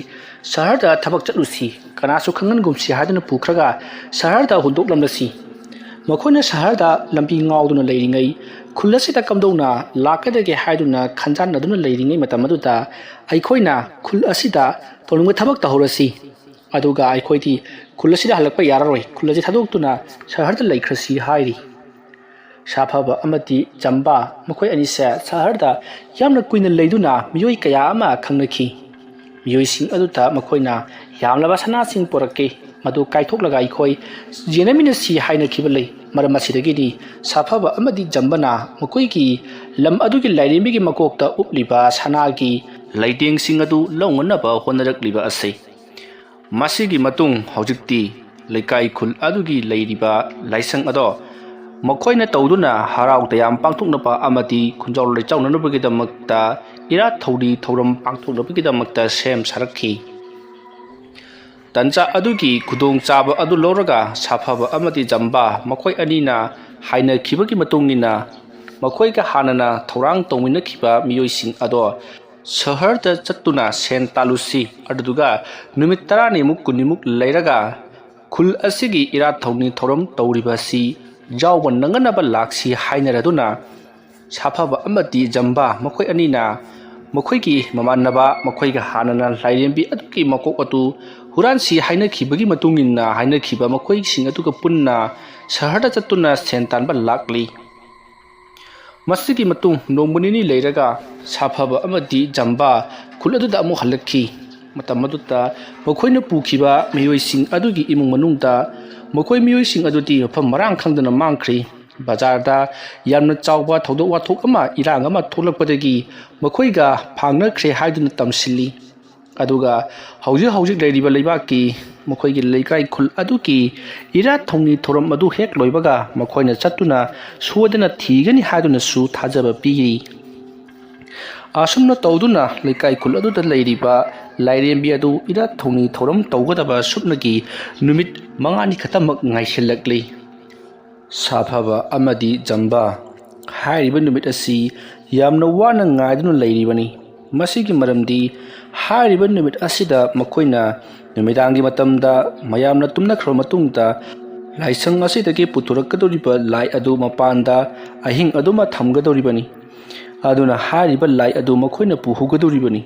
ꯁꯍꯔꯗ ꯊꯕꯛ ꯆꯠꯂꯨꯁꯤ ꯀꯅꯥꯁꯨ ꯈꯪꯍꯟꯒꯨꯝꯁꯤ ꯍꯥꯏꯗꯨꯅ ꯄꯨꯈ꯭ꯔꯒ ꯁꯍꯔꯗ ꯍꯨꯟꯗꯣꯛꯂꯝꯂꯁꯤ ꯃꯈꯣꯏꯅ ꯁꯍꯔꯗ ꯂꯝꯕꯤ ꯉꯥꯎꯗꯨꯅ ꯂꯩꯔꯤꯉꯩ ꯈꯨꯜ ꯑꯁꯤꯗ ꯀꯝꯗꯧꯅ ꯂꯥꯛꯀꯗꯒꯦ ꯍꯥꯏꯗꯨꯅ ꯈꯟꯖꯥꯟꯅꯗꯨꯅ ꯂꯩꯔꯤꯉꯩ ꯃꯇꯝ ꯑꯗꯨꯗ ꯑꯩꯈꯣꯏꯅ ꯈꯨꯜ ꯑꯁꯤꯗ ꯇꯧꯅꯤꯡꯕ ꯊꯕꯛ ꯇꯧꯍꯧꯔꯁꯤ ꯑꯗꯨꯒ ꯑꯩꯈꯣꯏꯗꯤ ꯈꯨꯜ ꯑꯁꯤꯗ ꯍꯜꯂꯛꯄ ꯌꯥꯔꯔꯣꯏ ꯈꯨꯜ ꯑꯁꯤ ꯊꯥꯗꯣꯛꯇꯨꯅ ꯁꯍꯔꯗ ꯂꯩꯈ꯭ꯔꯁꯤ ꯍꯥꯏꯔꯤ ꯁꯥꯐꯕ ꯑꯃꯗꯤ ꯖꯝꯕꯥ ꯃꯈꯣꯏ ꯑꯅꯤꯁꯦ ꯁꯍꯔꯗ ꯌꯥꯝꯅ ꯀꯨꯏꯅ ꯂꯩꯗꯨꯅ ꯃꯤꯑꯣꯏ ꯀꯌꯥ ꯑꯃ ꯈꯪꯅꯈꯤ ꯃꯤꯑꯣꯏꯁꯤꯡ ꯑꯗꯨꯗ ꯃꯈꯣꯏꯅ ꯌꯥꯝꯂꯕ ꯁꯅꯥꯁꯤꯡ ꯄꯨꯔꯛꯀꯦ ꯃꯗꯨ ꯀꯥꯏꯊꯣꯛꯂꯒ ꯑꯩꯈꯣꯏ ꯌꯦꯟꯅꯃꯤꯟꯅꯁꯤ ꯍꯥꯏꯅꯈꯤꯕ ꯂꯩ ꯃꯔꯝ ꯑꯁꯤꯗꯒꯤꯗꯤ ꯁꯥꯐꯕ ꯑꯃꯗꯤ ꯖꯝꯕꯅ ꯃꯈꯣꯏꯒꯤ ꯂꯝ ꯑꯗꯨꯒꯤ ꯂꯥꯏꯔꯦꯝꯕꯤꯒꯤ ꯃꯀꯣꯛꯇ ꯎꯞꯂꯤꯕ ꯁꯅꯥꯒꯤ ꯂꯩꯇꯦꯡꯁꯤꯡ ꯑꯗꯨ ꯂꯧꯉꯟꯅꯕ ꯍꯣꯠꯅꯔꯛꯂꯤꯕ ꯑꯁꯤ ꯃꯁꯤꯒꯤ ꯃꯇꯨꯡ ꯍꯧꯖꯤꯛꯇꯤ ꯂꯩꯀꯥꯏ ꯈꯨꯜ ꯑꯗꯨꯒꯤ ꯂꯩꯔꯤꯕ ꯂꯥꯏꯁꯪ ꯑꯗꯣ ꯃꯈꯣꯏꯅ ꯇꯧꯗꯨꯅ ꯍꯔꯥꯎ ꯇꯌꯥꯝ ꯄꯥꯡꯊꯣꯛꯅꯕ ꯑꯃꯗꯤ ꯈꯨꯟꯖꯥꯎ ꯂꯩꯆꯥꯎꯅꯅꯕꯒꯤꯗꯃꯛꯇ ꯏꯔꯥꯠ ꯊꯧꯅꯤ ꯊꯧꯔꯝ ꯄꯥꯡꯊꯣꯛꯅꯕꯒꯤꯗꯃꯛꯇ ꯁꯦꯝ ꯁꯥꯔꯛꯈꯤ ꯇꯟꯖꯥ ꯑꯗꯨꯒꯤ ꯈꯨꯗꯣꯡꯆꯥꯕ ꯑꯗꯨ ꯂꯧꯔꯒ ꯁꯥꯐꯕ ꯑꯃꯗꯤ ꯖꯝꯕꯥ ꯃꯈꯣꯏ ꯑꯅꯤꯅ ꯍꯥꯏꯅꯈꯤꯕꯒꯤ ꯃꯇꯨꯡꯏꯟꯅ ꯃꯈꯣꯏꯒ ꯍꯥꯟꯅꯅ ꯊꯧꯔꯥꯡ ꯇꯧꯃꯤꯟꯅꯈꯤꯕ ꯃꯤꯑꯣꯏꯁꯤꯡ ꯑꯗꯣ ꯁꯍꯔꯗ ꯆꯠꯇꯨꯅ ꯁꯦꯟ ꯇꯥꯜꯂꯨꯁꯤ ꯑꯗꯨꯗꯨꯒ ꯅꯨꯃꯤꯠ 10ꯅꯤꯃꯨꯛ 20ꯅꯤꯃꯨꯛ ꯂꯩꯔꯒ ꯈꯨꯜ ꯑꯁꯤꯒꯤ ꯏꯔꯥꯠ ꯊꯧꯅꯤ ꯊꯧꯔꯝ ꯇꯧꯔꯤꯕꯁꯤ ꯌꯥꯎꯕ ꯅꯪꯅꯅꯕ ꯂꯥꯛꯁꯤ ꯍꯥꯏꯅꯔꯗꯨꯅ ꯁꯥꯐꯕ ꯑꯃꯗꯤ ꯖꯝꯕꯥ ꯃꯈꯣꯏ ꯑꯅꯤꯅ ꯃꯈꯣꯏꯒꯤ ꯃꯃꯥꯟꯅꯕ ꯃꯈꯣꯏꯒ ꯍꯥꯟꯅꯅ ꯂꯥꯏꯔꯦꯝꯕꯤ ꯑꯗꯨꯒꯤ ꯃꯀꯣꯛ ꯑꯗꯨ ꯍꯨꯔꯥꯟꯁꯤ ꯍꯥꯏꯅꯈꯤꯕꯒꯤ ꯃꯇꯨꯡꯏꯟꯅ ꯍꯥꯏꯅꯈꯤꯕ ꯃꯈꯣꯏꯁꯤꯡ ꯑꯗꯨꯒ ꯄꯨꯟꯅ ꯁꯍꯔꯗ ꯆꯠꯇꯨꯅ ꯁꯦꯟ ꯇꯥꯟꯕ ꯂꯥꯛꯂꯤ ꯃꯁꯤꯒꯤ ꯃꯇꯨꯡ ꯅꯣꯡꯃ ꯅꯤꯅꯤ ꯂꯩꯔꯒ ꯁꯥꯐꯕ ꯑꯃꯗꯤ ꯖꯝꯕꯥ ꯈꯨꯜ ꯑꯗꯨꯗ ꯑꯃꯨꯛ ꯍꯜꯂꯛꯈꯤ ꯃꯇꯝ ꯑꯗꯨꯗ ꯃꯈꯣꯏꯅ ꯄꯨꯈꯤꯕ ꯃꯤꯑꯣꯏꯁꯤꯡ ꯑꯗꯨꯒꯤ ꯏꯃꯨꯡ ꯃꯅꯨꯡꯗ ꯃꯈꯣꯏ ꯃꯤꯑꯣꯏꯁꯤꯡ ꯑꯗꯨꯗꯤ ꯃꯐꯝ ꯃꯔꯥꯡ ꯈꯪꯗꯅ ꯃꯥꯡꯈ꯭ꯔꯤ ꯕꯖꯥꯔꯗ ꯌꯥꯝꯅ ꯆꯥꯎꯕ ꯊꯧꯗꯣꯛ ꯋꯥꯊꯣꯛ ꯑꯃ ꯏꯔꯥꯡ ꯑꯃ ꯊꯣꯛꯂꯛꯄꯗꯒꯤ ꯃꯈꯣꯏꯒ ꯐꯥꯡꯅꯈ꯭ꯔꯦ ꯍꯥꯏꯗꯨꯅ ꯇꯝꯁꯤꯜꯂꯤ ꯑꯗꯨꯒ ꯍꯧꯖꯤꯛ ꯂꯩꯔꯤꯕ ꯂꯩꯕꯥꯛꯀꯤ ꯃꯈꯣꯏꯒꯤ ꯂꯩꯀꯥꯏ ꯈꯨꯜ ꯑꯗꯨꯒꯤ ꯏꯔꯥꯠ ꯊꯧꯅꯤ ꯊꯧꯔꯝ ꯑꯗꯨ ꯍꯦꯛ ꯂꯣꯏꯕꯒ ꯃꯈꯣꯏꯅ ꯆꯠꯇꯨꯅ ꯁꯣꯏꯗꯅ ꯊꯤꯒꯅꯤ ꯍꯥꯏꯗꯨꯅꯁꯨ ꯊꯥꯖꯕ ꯄꯤꯔꯤ ꯑꯁꯨꯝꯅ ꯇꯧꯗꯨꯅ ꯂꯩꯀꯥꯏ ꯈꯨꯜ ꯑꯗꯨꯗ ꯂꯩꯔꯤꯕ ꯂꯥꯏꯔꯦꯝꯕꯤ ꯑꯗꯨ ꯏꯔꯥꯠ ꯊꯧꯅꯤ ꯊꯧꯔꯝ ꯇꯧꯒꯗꯕ ꯁꯨꯞꯅꯒꯤ ꯅꯨꯃꯤꯠ 5ꯅꯤ ꯈꯛꯇꯃꯛ ꯉꯥꯏꯁꯤꯜꯂꯛꯂꯤ ꯁꯥꯐꯕ ꯑꯃꯗꯤ ꯖꯝꯕꯥ ꯍꯥꯏꯔꯤꯕ ꯅꯨꯃꯤꯠ ꯑꯁꯤ ꯌꯥꯝꯅ ꯋꯥꯅ ꯉꯥꯏꯗꯨꯅ ꯂꯩꯔꯤꯕꯅꯤ ꯃꯁꯤꯒꯤ ꯃꯔꯝꯗꯤ ꯍꯥꯏꯔꯤꯕ ꯅꯨꯃꯤꯠ ꯑꯁꯤꯗ ꯃꯈꯣꯏꯅ ꯅꯨꯃꯤꯗꯥꯡꯒꯤ ꯃꯇꯝꯗ ꯃꯌꯥꯝꯅ ꯇꯨꯝꯅꯈ꯭ꯔꯕ ꯃꯇꯨꯡꯗ ꯂꯥꯏꯁꯪ ꯑꯁꯤꯗꯒꯤ ꯄꯨꯊꯣꯔꯛꯀꯗꯧꯔꯤꯕ ꯂꯥꯏ ꯑꯗꯨ ꯃꯄꯥꯟꯗ ꯑꯍꯤꯡ ꯑꯗꯨꯃ ꯊꯝꯒꯗꯧꯔꯤꯕꯅꯤ ꯑꯗꯨꯅ ꯍꯥꯏꯔꯤꯕ ꯂꯥꯏ ꯑꯗꯨ ꯃꯈꯣꯏꯅ ꯄꯨꯍꯧꯒꯗꯧꯔꯤꯕꯅꯤ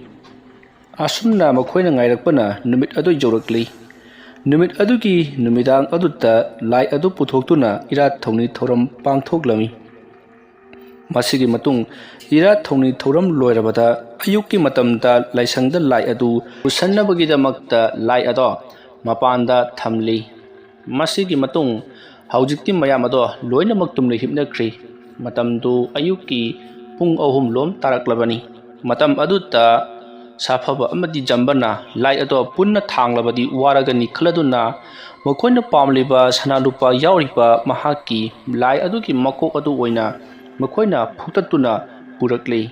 ꯑꯁꯨꯝꯅ ꯃꯈꯣꯏꯅ ꯉꯥꯏꯔꯛꯄꯅ ꯅꯨꯃꯤꯠ ꯑꯗꯨ ꯌꯧꯔꯛꯂꯤ ꯅꯨꯃꯤꯠ ꯑꯗꯨꯒꯤ ꯅꯨꯃꯤꯗꯥꯡ ꯑꯗꯨꯗ ꯂꯥꯏ ꯑꯗꯨ ꯄꯨꯊꯣꯛꯇꯨꯅ ꯏꯔꯥꯠ ꯊꯧꯅꯤ ꯊꯧꯔꯝ ꯄꯥꯡꯊꯣꯛꯂꯝꯃꯤ ꯃꯁꯤꯒꯤ ꯃꯇꯨꯡ ꯏꯔꯥꯠ ꯊꯧꯅꯤ ꯊꯧꯔꯝ ꯂꯣꯏꯔꯕꯗ ꯑꯌꯨꯛꯀꯤ ꯃꯇꯝꯗ ꯂꯥꯏꯁꯪꯗ ꯂꯥꯏ ꯑꯗු ꯄꯨꯁꯟꯅꯕꯒꯤꯗꯃꯛꯇ ꯂꯥꯏ ꯑꯗꯣ ꯃꯄꯥꯟꯗ ꯊꯝꯂꯤ ꯃꯁꯤꯒꯤ ꯃꯇꯨꯡ ꯍꯧꯖꯤꯛꯇꯤ ꯃꯌꯥꯝ ꯑꯗꯣ ꯂꯣꯏꯅꯃꯛ ꯇꯨꯝꯅ ꯍꯤꯞꯅꯈ꯭ꯔꯤ ꯃꯇꯝꯗꯨ ꯑꯌꯨꯛꯀꯤ ꯄꯨꯡ 3 ꯂꯣꯝ ꯇꯥꯔꯛꯂꯕꯅꯤ ꯃꯇꯝ ꯑꯗꯨꯗ ꯁꯥꯐꯕ ꯑꯃꯗꯤ ꯖꯝꯕꯅ ꯂꯥꯏ ꯑꯗꯣ ꯄꯨꯟꯅ ꯊꯥꯡꯂꯕꯗꯤ ꯋꯥꯔꯒꯅꯤ ꯈꯜꯂꯗꯨꯅ ꯃꯈꯣꯏꯅ ꯄꯥꯝꯂꯤꯕ ꯁꯅꯥ ꯂꯨꯄꯥ ꯌꯥꯎꯔꯤꯕ ꯃꯍꯥꯛꯀꯤ ꯂꯥꯏ ꯑꯗꯨꯒꯤ ꯃꯀꯣꯛ ꯑꯗꯨ ꯑꯣꯏꯅ ꯃꯈꯣꯏꯅ ꯐꯨꯛꯇꯠꯇꯨꯅ ꯄꯨꯔꯛꯂꯤ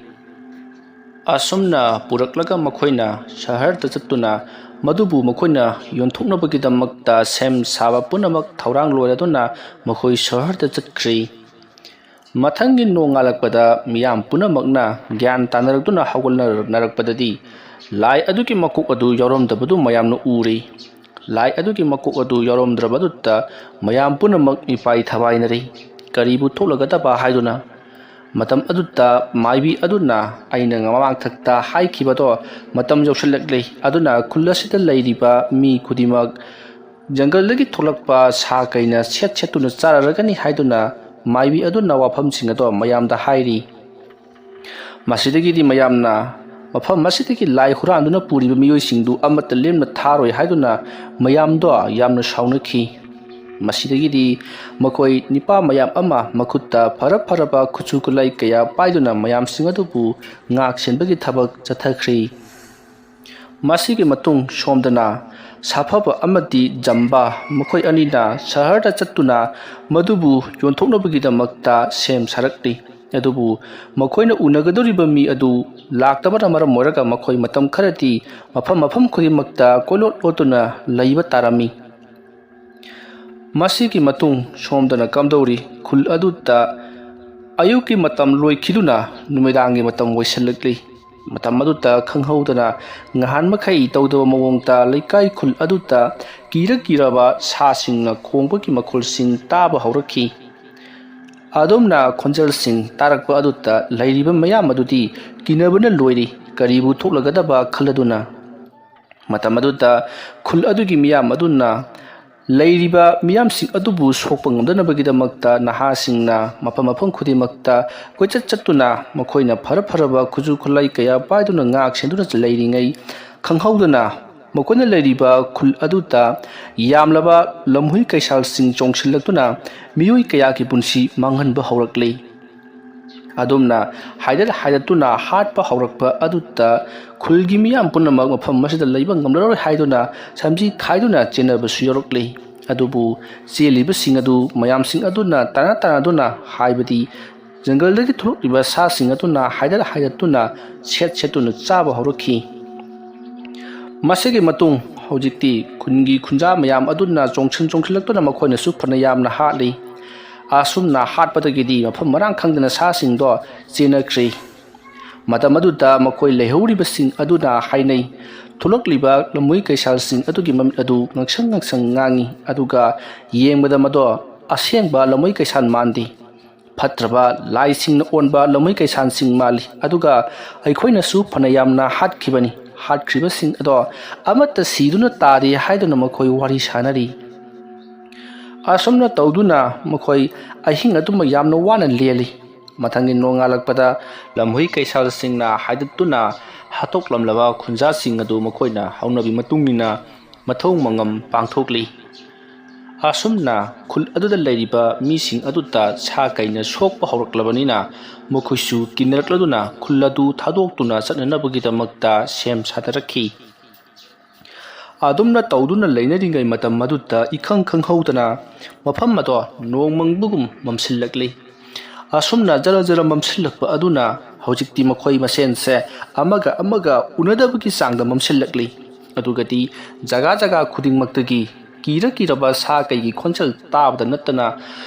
ꯑꯁꯨꯝꯅ ꯄꯨꯔꯛꯂꯒ ꯃꯈꯣꯏꯅ ꯁꯍꯔꯗ ꯆꯠꯇꯨꯅ ꯃꯗꯨꯕꯨ ꯃꯈꯣꯏꯅ ꯌꯣꯟꯊꯣꯛꯅꯕꯒꯤꯗꯃꯛꯇ ꯁꯦꯝ ꯁꯥꯕ ꯄꯨꯝꯅꯃꯛ ꯊꯧꯔꯥꯡ ꯂꯣꯏꯔꯗꯨꯅ ꯃꯈꯣꯏ ꯁꯍꯔꯗ ꯆꯠꯈ꯭ꯔꯤ ꯃꯊꯪꯒꯤ ꯅꯣꯡꯉꯥꯜꯂꯛꯄꯗ ꯃꯤꯌꯥꯝ ꯄꯨꯝꯅꯃꯛꯅ ꯒ꯭ꯌꯥꯟ ꯇꯥꯅꯔꯛꯇꯨꯅ ꯍꯧꯒꯠꯅꯔꯛꯄꯗꯗꯤ ꯂꯥꯏ ꯑꯗꯨꯒꯤ ꯃꯀꯣꯛ ꯑꯗු ꯌꯥꯎꯔꯝꯗꯕꯗꯨ ꯃꯌꯥꯝꯅ ꯎꯔꯤ ꯂꯥꯏ ꯑꯗꯨꯒꯤ ꯃꯀꯣꯛ ꯑꯗꯨ ꯌꯥꯎꯔꯝꯗ꯭ꯔꯕꯗꯨꯗ ꯃꯌꯥꯝ ꯄꯨꯝꯅꯃꯛ ꯃꯤꯄꯥꯏ ꯊꯕꯥꯏꯅꯔꯤ ꯀꯔꯤꯕꯨ ꯊꯣꯛꯂꯒꯗꯕ ꯍꯥꯏꯗꯨꯅ ꯃꯇꯝ ꯑꯗꯨꯗ ꯃꯥꯏꯕꯤ ꯑꯗꯨꯅ ꯑꯩꯅ ꯃꯃꯥꯡꯊꯛꯇ ꯍꯥꯏꯈꯤꯕꯗꯣ ꯃꯇꯝ ꯌꯧꯁꯤꯜꯂꯛꯂꯤ ꯑꯗꯨꯅ ꯈꯨꯜ ꯑꯁꯤꯗ ꯂꯩꯔꯤꯕ ꯃꯤ ꯈꯨꯗꯤꯡꯃꯛ ꯖꯪꯒꯜꯗꯒꯤ ꯊꯣꯛꯂꯛꯄ ꯁꯥ ꯀꯩꯅ ꯁꯦꯠꯇꯨꯅ ꯆꯥꯔꯔꯒꯅꯤ ꯍꯥꯏꯗꯨꯅ ꯃꯥꯏꯕꯤ ꯑꯗꯨꯅ ꯋꯥꯐꯝꯁꯤꯡ ꯑꯗꯣ ꯃꯌꯥꯝꯗ ꯍꯥꯏꯔꯤ ꯃꯁꯤꯗꯒꯤꯗꯤ ꯃꯌꯥꯝꯅ ꯃꯐꯝ ꯑꯁꯤꯗꯒꯤ ꯂꯥꯏ ꯍꯨꯔꯥꯟꯗꯨꯅ ꯄꯨꯔꯤꯕ ꯃꯤꯑꯣꯏꯁꯤꯡꯗꯨ ꯑꯃꯠꯇ ꯂꯦꯝꯅ ꯊꯥꯔꯣꯏ ꯍꯥꯏꯗꯨꯅ ꯃꯌꯥꯝꯗꯣ ꯌꯥꯝꯅ ꯁꯥꯎꯅꯈꯤ ꯃꯁꯤꯗꯒꯤꯗꯤ ꯃꯈꯣꯏ ꯅꯤꯄꯥ ꯃꯌꯥꯝ ꯑꯃ ꯃꯈꯨꯠꯇ ꯐꯔꯕ ꯈꯨꯠꯁꯨ ꯈꯨꯠꯂꯥꯏ ꯀꯌꯥ ꯄꯥꯏꯗꯨꯅ ꯃꯌꯥꯝꯁꯤꯡ ꯑꯗꯨꯕꯨ ꯉꯥꯛ ꯁꯦꯟꯕꯒꯤ ꯊꯕꯛ ꯆꯠꯊꯈ꯭ꯔꯤ ꯃꯁꯤꯒꯤ ꯃꯇꯨꯡ ꯁꯣꯝꯗꯅ ꯁꯥꯐꯕ ꯑꯃꯗꯤ ꯖꯝꯕꯥ ꯃꯈꯣꯏ ꯑꯅꯤꯅ ꯁꯍꯔꯗ ꯆꯠꯇꯨꯅ ꯃꯗꯨꯕꯨ ꯌꯣꯟꯊꯣꯛꯅꯕꯒꯤꯗꯃꯛꯇ ꯁꯦꯝ ꯁꯥꯔꯛꯂꯤ ꯑꯗꯨꯕꯨ ꯃꯈꯣꯏꯅ ꯎꯅꯒꯗꯧꯔꯤꯕ ꯃꯤ ꯑꯗꯨ ꯂꯥꯛꯇꯕꯅ ꯃꯔꯝ ꯑꯣꯏꯔꯒ ꯃꯈꯣꯏ ꯃꯇꯝ ꯈꯔꯗꯤ ꯃꯐꯝ ꯈꯨꯗꯤꯡꯃꯛꯇ ꯀꯣꯏꯂꯣꯠ ꯂꯣꯠꯇꯨꯅ ꯂꯩꯕ ꯇꯥꯔꯝꯃꯤ ꯃꯁꯤꯒꯤ ꯃꯇꯨꯡ ꯁꯣꯝꯗꯅ ꯀꯝꯗꯧꯔꯤ ꯈꯨꯜ ꯑꯗꯨꯗ ꯑꯌꯨꯛꯀꯤ ꯃꯇꯝ ꯂꯣꯏꯈꯤꯗꯨꯅ ꯅꯨꯃꯤꯗꯥꯡꯒꯤ ꯃꯇꯝ ꯑꯣꯏꯁꯤꯜꯂꯛꯂꯤ꯫ ꯃꯇꯝ ꯑꯗꯨꯗ ꯈꯪꯍꯧꯗꯅ ꯉꯍꯥꯟ ꯃꯈꯩ ꯇꯧꯗꯕ ꯃꯑꯣꯡꯗ ꯂꯩꯀꯥꯏ ꯈꯨꯜ ꯑꯗꯨꯗ ꯀꯤꯔꯕ ꯁꯥꯁꯤꯡꯅ ꯈꯣꯡꯕꯒꯤ ꯃꯈꯣꯜꯁꯤꯡ ꯇꯥꯕ ꯍꯧꯔꯛꯈꯤ꯫ ꯑꯗꯨꯝꯅ ꯈꯣꯟꯖꯦꯜꯁꯤꯡ ꯇꯥꯔꯛꯄ ꯑꯗꯨꯗ ꯂꯩꯔꯤꯕ ꯃꯌꯥꯝ ꯑꯗꯨꯗꯤ ꯀꯤꯅꯕꯅ ꯂꯣꯏꯔꯤ, ꯀꯔꯤꯕꯨ ꯊꯣꯛꯂꯒꯗꯕ ꯈꯜꯂꯗꯨꯅ꯫ ꯃꯇꯝ ꯑꯗꯨꯗ ꯈꯨꯜ ꯑꯗꯨꯒꯤ ꯃꯤꯌꯥꯝ ꯑꯗꯨꯅ ꯂꯩꯔꯤꯕ ꯃꯤꯌꯥꯝꯁꯤꯡ ꯑꯗꯨꯕꯨ ꯁꯣꯛꯄ ꯉꯝꯗꯅꯕꯒꯤꯗꯃꯛꯇ ꯅꯍꯥꯁꯤꯡꯅ ꯃꯐꯝ ꯈꯨꯗꯤꯡꯃꯛꯇ ꯀꯣꯏꯆꯠ ꯆꯠꯇꯨꯅ ꯃꯈꯣꯏꯅ ꯐꯔꯕ ꯈꯨꯠꯁꯨ ꯈꯨꯠꯂꯥꯏ ꯀꯌꯥ ꯄꯥꯏꯗꯨꯅ ꯉꯥꯛ ꯁꯦꯟꯗꯨꯅ ꯂꯩꯔꯤꯉꯩ ꯈꯪꯍꯧꯗꯅ ꯃꯈꯣꯏꯅ ꯂꯩꯔꯤꯕ ꯈꯨꯜ ꯑꯗꯨꯗ ꯌꯥꯝꯂꯕ ꯂꯝꯍꯨꯏ ꯀꯩꯁꯥꯜꯁꯤꯡ ꯆꯣꯡꯁꯤꯜꯂꯛꯇꯨꯅ ꯃꯤꯑꯣꯏ ꯀꯌꯥꯒꯤ ꯄꯨꯟꯁꯤ ꯃꯥꯡꯍꯟꯕ ꯍꯧꯔꯛꯂꯤ꯫ ꯑꯗꯨꯝꯅ ꯍꯥꯏꯗꯠꯇꯨꯅ ꯍꯥꯠꯄ ꯍꯧꯔꯛꯄ ꯑꯗꯨꯗ ꯈꯨꯜꯒꯤ ꯃꯤꯌꯥꯝ ꯄꯨꯝꯅꯃꯛ ꯃꯐꯝ ꯑꯁꯤꯗ ꯂꯩꯕ ꯉꯝꯂꯔꯣꯏ ꯍꯥꯏꯗꯨꯅ ꯁꯝꯖꯤ ꯈꯥꯏꯗꯨꯅ ꯆꯦꯟꯅꯕꯁꯨ ꯌꯥꯎꯔꯛꯂꯤ꯫ ꯑꯗꯨꯕꯨ ꯆꯦꯜꯂꯤꯕꯁꯤꯡ ꯑꯗꯨ ꯃꯌꯥꯝꯁꯤꯡ ꯑꯗꯨꯅ ꯇꯥꯟꯅꯗꯨꯅ, ꯍꯥꯏꯕꯗꯤ ꯖꯪꯒꯜꯗꯒꯤ ꯊꯣꯛꯂꯛꯂꯤꯕ ꯁꯥꯁꯤꯡ ꯑꯗꯨꯅ ꯍꯥꯏꯗꯠꯇꯨꯅ ꯁꯦꯠꯇꯨꯅ ꯆꯥꯕ ꯍꯧꯔꯛꯈꯤ꯫ ꯃꯁꯤꯒꯤ ꯃꯇꯨꯡ ꯍꯧꯖꯤꯛꯇꯤ ꯈꯨꯟꯒꯤ ꯈꯨꯟꯖꯥ ꯃꯌꯥꯝ ꯑꯗꯨꯅ ꯆꯣꯡꯁꯤꯜꯂꯛꯇꯨꯅ ꯃꯈꯣꯏꯅꯁꯨ ꯐꯅ ꯌꯥꯝꯅ ꯍꯥꯠꯂꯤ꯫ ꯑꯁꯨꯝꯅ ꯍꯥꯠꯄꯗꯒꯤꯗꯤ ꯃꯐꯝ ꯃꯔꯥꯡ ꯈꯪꯗꯅ ꯁꯥꯁꯤꯡꯗꯣ ꯆꯦꯟꯅꯈ꯭ꯔꯦ꯫ ꯃꯇꯝ ꯑꯗꯨꯗ ꯃꯈꯣꯏ ꯂꯩꯍꯧꯔꯤꯕꯁꯤꯡ ꯑꯗꯨꯅ ꯍꯥꯏꯅꯩ, ꯊꯣꯛꯂꯛꯂꯤꯕ ꯂꯝꯍꯨꯏ ꯀꯩꯁꯥꯜꯁꯤꯡ ꯑꯗꯨꯒꯤ ꯃꯃꯤꯠ ꯑꯗꯨ ꯉꯥꯡꯁꯪ ꯉꯥꯡꯉꯤ, ꯑꯗꯨꯒ ꯌꯦꯡꯕꯗ ꯃꯗꯣ ꯑꯁꯦꯡꯕ ꯂꯝꯍꯨꯏ ꯀꯩꯁꯥꯜ ꯃꯥꯟꯗꯦ, ꯐꯠꯇ꯭ꯔꯕ ꯂꯥꯏꯁꯤꯡꯅ ꯑꯣꯟꯕ ꯂꯝꯍꯨꯏ ꯀꯩꯁꯥꯜꯁꯤꯡ ꯃꯥꯜꯂꯤ, ꯑꯗꯨꯒ ꯑꯩꯈꯣꯏꯅꯁꯨ ꯐꯅ ꯌꯥꯝꯅ ꯍꯥꯠꯈꯤꯕꯅꯤ, ꯍꯥꯠꯈ꯭ꯔꯤꯕꯁꯤꯡ ꯑꯗꯣ ꯑꯃꯠꯇ ꯁꯤꯗꯨꯅ ꯇꯥꯔꯤ ꯍꯥꯏꯗꯨꯅ ꯃꯈꯣꯏ ꯋꯥꯔꯤ ꯁꯥꯅꯔꯤ꯫ ꯑꯁꯨꯝꯅ ꯇꯧꯗꯨꯅ ꯃꯈꯣꯏ ꯑꯍꯤꯡ ꯑꯗꯨꯃ ꯌꯥꯝꯅ ꯋꯥꯅ ꯂꯦꯜꯂꯤ꯫ ꯃꯊꯪꯒꯤ ꯅꯣꯡꯉꯥꯜꯂꯛꯄꯗ ꯂꯝꯍꯨꯏ ꯀꯩꯁꯥꯜꯁꯤꯡꯅ ꯍꯥꯏꯗꯠꯇꯨꯅ ꯍꯥꯠꯇꯣꯛꯂꯝꯂꯕ ꯈꯨꯟꯖꯥꯁꯤꯡ ꯑꯗꯨ ꯃꯈꯣꯏꯅ ꯍꯧꯅꯕꯤ ꯃꯇꯨꯡꯏꯟꯅ ꯃꯊꯧ ꯃꯉꯝ ꯄꯥꯡꯊꯣꯛꯂꯤ꯫ ꯑꯁꯨꯝꯅ ꯈꯨꯜ ꯑꯗꯨꯗ ꯂꯩꯔꯤꯕ ꯃꯤꯁꯤꯡ ꯑꯗꯨꯗ ꯁꯥ ꯀꯩꯅ ꯁꯣꯛꯄ ꯍꯧꯔꯛꯂꯕꯅꯤꯅ ꯃꯈꯣꯏꯁꯨ ꯀꯤꯅꯔꯛꯂꯗꯨꯅ ꯈꯨꯜ ꯑꯗꯨ ꯊꯥꯗꯣꯛꯇꯨꯅ ꯆꯠꯅꯅꯕꯒꯤꯗꯃꯛꯇ ꯁꯦꯝ ꯁꯥꯅꯔꯛꯈꯤ꯫ ꯑꯗꯨꯝꯅ ꯇꯧꯗꯨꯅ ꯂꯩꯅꯔꯤꯉꯩ ꯃꯇꯝ ꯑꯗꯨꯗ ꯏꯈꯪ ꯈꯪꯍꯧꯗꯅ ꯃꯐꯝ ꯑꯗꯣ ꯅꯣꯡꯃꯪꯕꯒꯨꯝ ꯃꯝꯁꯤꯜꯂꯛꯂꯤ꯫ ꯑꯁꯨꯝꯅ ꯖꯔ ꯃꯝꯁꯤꯜꯂꯛꯄ ꯑꯗꯨꯅ ꯍꯧꯖꯤꯛꯇꯤ ꯃꯈꯣꯏ ꯃꯁꯦꯟꯁꯦ ꯑꯃꯒ ꯎꯅꯗꯕꯒꯤ ꯆꯥꯡꯗ ꯃꯝꯁꯤꯜꯂꯛꯂꯤ꯫ ꯑꯗꯨꯒꯗꯤ ꯖꯒꯥ ꯈꯨꯗꯤꯡꯃꯛꯇꯒꯤ ꯀꯤꯔꯕ ꯁꯥ ꯀꯩꯒꯤ ꯈꯣꯟꯖꯦꯜ ꯇꯥꯕꯗ ꯅꯠꯇꯅ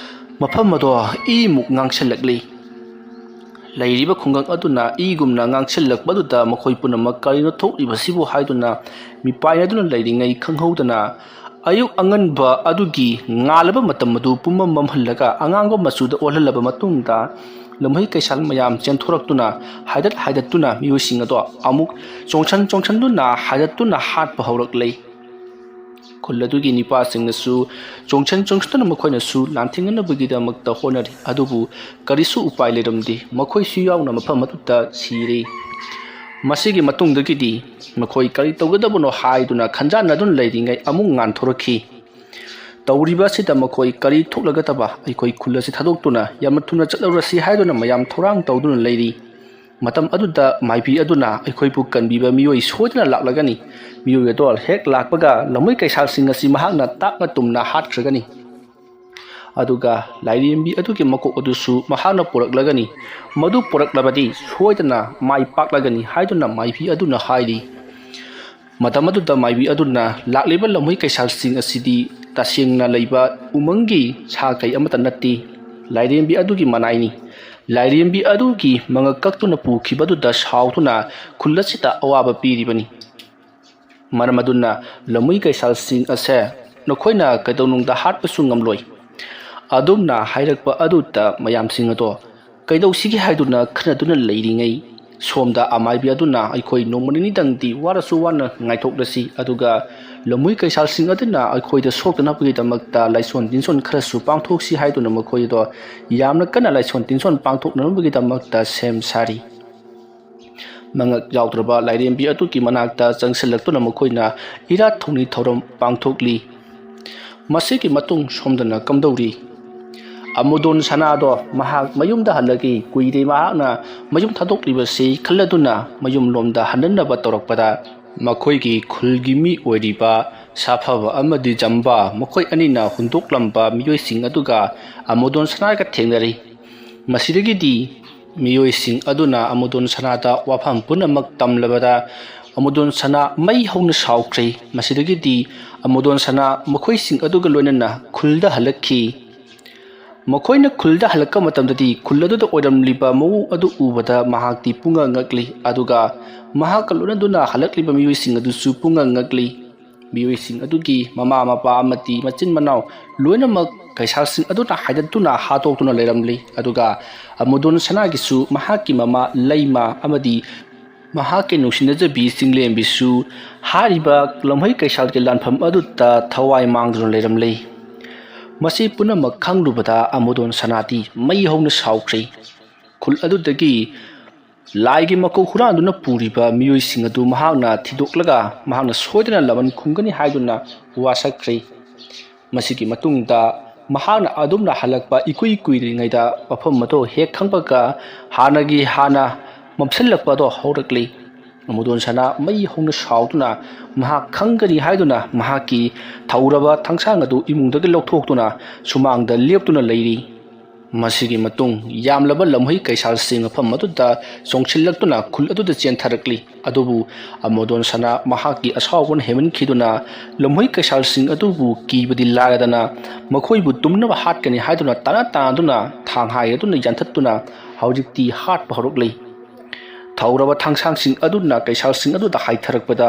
ꯃꯐꯝ ꯑꯗꯣ ꯏꯃꯨꯛ ꯉꯥꯡꯁꯤꯜꯂꯛꯂꯤ꯫ ꯂꯩꯔꯤꯕ ꯈꯨꯡꯒꯪ ꯑꯗꯨꯅ ꯏꯒꯨꯝꯅ ꯉꯥꯡꯁꯤꯜꯂꯛꯄꯗꯨꯗ ꯃꯈꯣꯏ ꯄꯨꯝꯅꯃꯛ ꯀꯔꯤꯅꯣ ꯊꯣꯛꯂꯤꯕꯁꯤꯕꯨ ꯍꯥꯏꯗꯨꯅ ꯃꯤꯄꯥꯏꯅꯗꯨꯅ ꯂꯩꯔꯤꯉꯩ ꯈꯪꯍꯧꯗꯅ ꯑꯌꯨꯛ ꯑꯉꯟꯕ ꯑꯗꯨꯒꯤ ꯉꯥꯜꯂꯕ ꯃꯇꯝ ꯑꯗු ꯄꯨꯝꯃꯝ ꯃꯝꯍꯜꯂꯒ ꯑꯉꯥꯡꯕ ꯃꯆꯨꯗ ꯑꯣꯜꯍꯜꯂꯕ ꯃꯇꯨꯡꯗ ꯂꯝꯍꯨꯏ ꯀꯩꯁꯥꯜ ꯃꯌꯥꯝ ꯆꯦꯟꯊꯣꯔꯛꯇꯨꯅ ꯍꯥꯏꯗꯠꯇꯨꯅ ꯃꯤꯑꯣꯏꯁꯤꯡ ꯑꯗꯣ ꯑꯃꯨꯛ ꯆꯣꯡꯁꯤꯟꯗꯨꯅ ꯍꯥꯏꯗꯠꯇꯨꯅ ꯍꯥꯠꯄ ꯍꯧꯔꯛꯂꯤ꯫ ꯈꯨꯜ ꯑꯗꯨꯒꯤ ꯅꯤꯄꯥꯁꯤꯡꯅꯁꯨ ꯆꯣꯡꯁꯤꯟꯗꯨꯅ ꯃꯈꯣꯏꯅꯁꯨ ꯂꯥꯟꯊꯦꯡꯅꯅꯕꯒꯤꯗꯃꯛꯇ ꯍꯣꯠꯅꯔꯤ, ꯑꯗꯨꯕꯨ ꯀꯔꯤꯁꯨ ꯎꯄꯥꯏ ꯂꯩꯔꯝꯗꯦ, ꯃꯈꯣꯏꯁꯨ ꯌꯥꯎꯅ ꯃꯐꯝ ꯑꯗꯨꯗ ꯁꯤꯔꯦ꯫ ꯃꯁꯤꯒꯤ ꯃꯇꯨꯡꯗꯒꯤꯗꯤ ꯃꯈꯣꯏ ꯀꯔꯤ ꯇꯧꯒꯗꯕꯅꯣ ꯍꯥꯏꯗꯨꯅ ꯈꯟꯖꯥꯟꯅꯗꯨꯅ ꯂꯩꯔꯤꯉꯩ ꯑꯃꯨꯛ ꯉꯥꯟꯊꯣꯔꯛꯈꯤ꯫ ꯇꯧꯔꯤꯕ ꯑꯁꯤꯗ ꯃꯈꯣꯏ ꯀꯔꯤ ꯊꯣꯛꯂꯒꯗꯕ, ꯑꯩꯈꯣꯏ ꯈꯨꯜ ꯑꯁꯤ ꯊꯥꯗꯣꯛꯇꯨꯅ ꯌꯥꯝꯅ ꯊꯨꯅ ꯆꯠꯂꯨꯔꯁꯤ ꯍꯥꯏꯗꯨꯅ ꯃꯌꯥꯝ ꯊꯧꯔꯥꯡ ꯇꯧꯗꯨꯅ ꯂꯩꯔꯤ꯫ ꯃꯇꯝ ꯑꯗꯨꯗ ꯃꯥꯏꯕꯤ ꯑꯗꯨꯅ ꯑꯩꯈꯣꯏꯕꯨ ꯀꯟꯕꯤꯕ ꯃꯤꯑꯣꯏ ꯁꯣꯏꯗꯅ ꯂꯥꯛꯂꯒꯅꯤ, ꯃꯤꯑꯣꯏ ꯑꯗꯣ ꯍꯦꯛ ꯂꯥꯛꯄꯒ ꯂꯝꯍꯨꯏ ꯀꯩꯁꯥꯜꯁꯤꯡ ꯑꯁꯤ ꯃꯍꯥꯛꯅ ꯇꯥꯞꯅ ꯇꯨꯝꯅ ꯍꯥꯠꯈ꯭ꯔꯒꯅꯤ, ꯑꯗꯨꯒ ꯂꯥꯏꯔꯦꯝꯕꯤ ꯑꯗꯨꯒꯤ ꯃꯀꯣꯛ ꯑꯗꯨꯁꯨ ꯃꯍꯥꯛꯅ ꯄꯨꯔꯛꯂꯒꯅꯤ, ꯃꯗꯨ ꯄꯨꯔꯛꯂꯕꯗꯤ ꯁꯣꯏꯗꯅ ꯃꯥꯏ ꯄꯥꯛꯂꯒꯅꯤ ꯍꯥꯏꯗꯨꯅ ꯃꯥꯏꯕꯤ ꯑꯗꯨꯅ ꯍꯥꯏꯔꯤ꯫ ꯃꯇꯝ ꯑꯗꯨꯗ ꯃꯥꯏꯕꯤ ꯑꯗꯨꯅ ꯂꯥꯛꯂꯤꯕ ꯂꯝꯍꯨꯏ ꯀꯩꯁꯥꯜꯁꯤꯡ ꯑꯁꯤꯗꯤ ꯇꯁꯦꯡꯅ ꯂꯩꯕ ꯎꯃꯪꯒꯤ ꯁꯥ ꯀꯩ ꯑꯃꯠꯇ ꯅꯠꯇꯦ, ꯂꯥꯏꯔꯦꯝꯕꯤ ꯑꯗꯨꯒꯤ ꯃꯅꯥꯏꯅꯤ꯫ ꯂꯥꯏꯔꯦꯝꯕꯤ ꯑꯗꯨꯒꯤ ꯃꯉꯛ ꯀꯛꯇꯨꯅ ꯄꯨꯈꯤꯕꯗꯨꯗ ꯁꯥꯎꯗꯨꯅ ꯈꯨꯜ ꯑꯁꯤꯗ ꯑꯋꯥꯕ ꯄꯤꯔꯤꯕꯅꯤ꯫ ꯃꯔꯝ ꯑꯗꯨꯅ ꯂꯝꯍꯨꯏ ꯀꯩꯁꯥꯜꯁꯤꯡ ꯑꯁꯦ ꯅꯈꯣꯏꯅ ꯀꯩꯗꯧꯅꯨꯡꯗ ꯍꯥꯠꯄꯁꯨ ꯉꯝꯂꯣꯏ꯫ ꯑꯗꯨꯝꯅ ꯍꯥꯏꯔꯛꯄ ꯑꯗꯨꯗ ꯃꯌꯥꯝꯁꯤꯡ ꯑꯗꯣ ꯀꯩꯗꯧꯁꯤꯒꯦ ꯍꯥꯏꯗꯨꯅ ꯈꯟꯅꯗꯨꯅ ꯂꯩꯔꯤꯉꯩ ꯁꯣꯝꯗ ꯑꯃꯥꯏꯕꯤ ꯑꯗꯨꯅ ꯑꯩꯈꯣꯏ ꯅꯣꯡꯃ ꯅꯤꯅꯤꯗꯪꯗꯤ ꯋꯥꯔꯁꯨ ꯋꯥꯅ ꯉꯥꯏꯊꯣꯛꯂꯁꯤ, ꯑꯗꯨꯒ ꯂꯝꯍꯨꯏ ꯀꯩꯁꯥꯜꯁꯤꯡ ꯑꯗꯨꯅ ꯑꯩꯈꯣꯏꯗ ꯁꯣꯛꯇꯅꯕꯒꯤꯗꯃꯛꯇ ꯂꯥꯏꯁꯣꯟ ꯇꯤꯟꯁꯣꯟ ꯈꯔꯁꯨ ꯄꯥꯡꯊꯣꯛꯁꯤ ꯍꯥꯏꯗꯨꯅ ꯃꯈꯣꯏꯗꯣ ꯌꯥꯝꯅ ꯀꯟꯅ ꯂꯥꯏꯁꯣꯟ ꯇꯤꯟꯁꯣꯟ ꯄꯥꯡꯊꯣꯛꯅꯕꯒꯤꯗꯃꯛꯇ ꯁꯦꯝ ꯁꯥꯔꯤ꯫ ꯃꯉꯛ ꯌꯥꯎꯗ꯭ꯔꯕ ꯂꯥꯏꯔꯦꯝꯕꯤ ꯑꯗꯨꯒꯤ ꯃꯅꯥꯛꯇ ꯆꯪꯁꯤꯜꯂꯛꯇꯨꯅ ꯃꯈꯣꯏꯅ ꯏꯔꯥꯠ ꯊꯧꯅꯤ ꯊꯧꯔꯝ ꯄꯥꯡꯊꯣꯛꯂꯤ꯫ ꯃꯁꯤꯒꯤ ꯃꯇꯨꯡ ꯁꯣꯝꯗꯅ ꯀꯝꯗꯧꯔꯤ? ꯑꯃꯨꯗꯣꯟ ꯁꯅꯥꯗꯣ ꯃꯍꯥꯛ ꯃꯌꯨꯝꯗ ꯍꯜꯂꯒꯦ ꯀꯨꯏꯔꯦ ꯃꯍꯥꯛꯅ ꯃꯌꯨꯝ ꯊꯥꯗꯣꯛꯂꯤꯕꯁꯤ ꯈꯜꯂꯗꯨꯅ ꯃꯌꯨꯝꯂꯣꯝꯗ ꯍꯟꯅꯅꯕ ꯇꯧꯔꯛꯄꯗ ꯃꯈꯣꯏꯒꯤ ꯈꯨꯜꯒꯤ ꯃꯤ ꯑꯣꯏꯔꯤꯕ ꯁꯥꯐꯕ ꯑꯃꯗꯤ ꯖꯝꯕꯥ ꯃꯈꯣꯏ ꯑꯅꯤꯅ ꯍꯨꯟꯗꯣꯛꯂꯝꯕ ꯃꯤꯑꯣꯏꯁꯤꯡ ꯑꯗꯨꯒ ꯑꯃꯨꯗꯣꯟ ꯁꯅꯥꯒ ꯊꯦꯡꯅꯔꯤ꯫ ꯃꯁꯤꯗꯒꯤꯗꯤ ꯃꯤꯑꯣꯏꯁꯤꯡ ꯑꯗꯨꯅ ꯑꯃꯨꯗꯣꯟ ꯁꯅꯥꯗ ꯋꯥꯐꯝ ꯄꯨꯝꯅꯃꯛ ꯇꯝꯂꯕꯗ ꯑꯃꯨꯗꯣꯟ ꯁꯅꯥ ꯃꯩ ꯍꯧꯅ ꯁꯥꯎꯈ꯭ꯔꯦ꯫ ꯃꯁꯤꯗꯒꯤꯗꯤ ꯑꯃꯨꯗꯣꯟ ꯁꯅꯥ ꯃꯈꯣꯏꯁꯤꯡ ꯑꯗꯨꯒ ꯂꯣꯏꯅꯅ ꯈꯨꯜꯗ ꯍꯜꯂꯛꯈꯤ꯫ ꯃꯈꯣꯏꯅ ꯈꯨꯜꯗ ꯍꯜꯂꯛꯄ ꯃꯇꯝꯗꯗꯤ ꯈꯨꯜ ꯑꯗꯨꯗ ꯑꯣꯏꯔꯝꯂꯤꯕ ꯃꯑꯣꯡ ꯑꯗꯨ ꯎꯕꯗ ꯃꯍꯥꯛꯇꯤ ꯄꯨꯡꯉꯛ ꯉꯛꯂꯤ ꯑꯗꯨꯒ ꯃꯍꯥꯛꯀ ꯂꯣꯏꯅꯗꯨꯅ ꯍꯜꯂꯛꯂꯤꯕ ꯃꯤꯑꯣꯏꯁꯤꯡ ꯑꯗꯨꯁꯨ ꯄꯨꯡꯉꯛ ꯉꯛꯂꯤ ꯃꯤꯑꯣꯏꯁꯤꯡ ꯑꯗꯨꯒꯤ ꯃꯃꯥ ꯃꯄꯥ ꯑꯃꯗꯤ ꯃꯆꯤꯟ ꯃꯅꯥꯎ ꯂꯣꯏꯅꯃꯛ ꯀꯩꯁꯥꯜꯁꯤꯡ ꯑꯗꯨꯅ ꯍꯥꯏꯗꯠꯇꯨꯅ ꯍꯥꯠꯇꯣꯛꯇꯨꯅ ꯂꯩꯔꯝꯂꯤ ꯑꯗꯨꯒ ꯑꯃꯨꯗꯣꯟ ꯁꯅꯥꯒꯤꯁꯨ ꯃꯍꯥꯛꯀꯤ ꯃꯃꯥ ꯂꯩꯃ ꯑꯃꯗꯤ ꯃꯍꯥꯛꯀꯤ ꯅꯨꯡꯁꯤꯅꯖꯕꯤ ꯆꯤꯡꯂꯦꯝꯕꯤꯁꯨ ꯍꯥꯏꯔꯤꯕ ꯂꯝꯍꯩ ꯀꯩꯁꯥꯜꯒꯤ ꯂꯥꯟꯐꯝ ꯑꯗꯨꯗ ꯊꯋꯥꯏ ꯃꯥꯡꯗꯨꯅ ꯂꯩꯔꯝꯂꯤ ꯃꯁꯤ ꯄꯨꯝꯅꯃꯛ ꯈꯪꯂꯨꯕꯗ ꯑꯃꯨꯗꯣꯟ ꯁꯅꯥꯗꯤ ꯃꯩ ꯍꯧꯅ ꯁꯥꯎꯈ꯭ꯔꯦ ꯈꯨꯜ ꯑꯗꯨꯗꯒꯤ ꯂꯥꯏꯒꯤ ꯃꯀꯣꯛ ꯍꯨꯔꯥꯟꯗꯨꯅ ꯄꯨꯔꯤꯕ ꯃꯤꯑꯣꯏꯁꯤꯡ ꯑꯗꯨ ꯃꯍꯥꯛꯅ ꯊꯤꯗꯣꯛꯂꯒ ꯃꯍꯥꯛꯅ ꯁꯣꯏꯗꯅ ꯂꯃꯟ ꯈꯨꯝꯒꯅꯤ ꯍꯥꯏꯗꯨꯅ ꯋꯥꯁꯛꯈ꯭ꯔꯦ ꯃꯁꯤꯒꯤ ꯃꯇꯨꯡꯗ ꯃꯍꯥꯛꯅ ꯑꯗꯨꯝꯅ ꯍꯜꯂꯛꯄ ꯏꯀꯨꯏ ꯀꯨꯏꯗ꯭ꯔꯤꯉꯩꯗ ꯃꯐꯝ ꯑꯗꯨ ꯍꯦꯛ ꯈꯪꯕꯒ ꯍꯥꯟꯅ ꯃꯝꯁꯤꯜꯂꯛꯄ ꯑꯗꯨ ꯍꯧꯔꯛꯂꯤ ꯑꯃꯨꯗꯣꯟ ꯁꯅꯥ ꯃꯩ ꯍꯧꯅ ꯁꯥꯎꯗꯨꯅ ꯃꯍꯥꯛ ꯈꯪꯒꯅꯤ ꯍꯥꯏꯗꯨꯅ ꯃꯍꯥꯛꯀꯤ ꯊꯧꯔꯕ ꯊꯥꯡꯁꯥꯡ ꯑꯗꯨ ꯏꯃꯨꯡꯗꯒꯤ ꯂꯧꯊꯣꯛꯇꯨꯅ ꯁꯨꯃꯥꯡꯗ ꯂꯦꯞꯇꯨꯅ ꯂꯩꯔꯤ ꯃꯁꯤꯒꯤ ꯃꯇꯨꯡ ꯌꯥꯝꯂꯕ ꯂꯝꯍꯩ ꯀꯩꯁꯥꯜꯁꯤꯡ ꯃꯐꯝ ꯑꯗꯨꯗ ꯆꯣꯡꯁꯤꯜꯂꯛꯇꯨꯅ ꯈꯨꯜ ꯑꯗꯨꯗ ꯆꯦꯟꯊꯔꯛꯂꯤ ꯑꯗꯨꯕꯨ ꯑꯃꯨꯗꯣꯟ ꯁꯅꯥ ꯃꯍꯥꯛꯀꯤ ꯑꯁꯥꯎꯕꯅ ꯍꯦꯟꯃꯟꯈꯤꯗꯨꯅ ꯂꯝꯍꯩ ꯀꯩꯁꯥꯜꯁꯤꯡ ꯑꯗꯨꯕꯨ ꯀꯤꯕꯗꯤ ꯂꯥꯏꯔꯗꯅ ꯃꯈꯣꯏꯕꯨ ꯇꯨꯝꯅꯕ ꯍꯥꯠꯀꯅꯤ ꯍꯥꯏꯗꯨꯅ ꯇꯥꯟꯅꯗꯨꯅ ꯊꯥꯡꯍꯥꯏ ꯑꯗꯨꯅ ꯌꯥꯟꯊꯠꯇꯨꯅ ꯍꯧꯖꯤꯛꯇꯤ ꯍꯥꯠꯄ ꯍꯧꯔꯛꯂꯤ ꯊꯧꯔꯕ ꯊꯥꯡꯁꯥꯡꯁꯤꯡ ꯑꯗꯨꯅ ꯀꯩꯁꯥꯜꯁꯤꯡ ꯑꯗꯨꯗ ꯍꯥꯏꯊꯔꯛꯄꯗ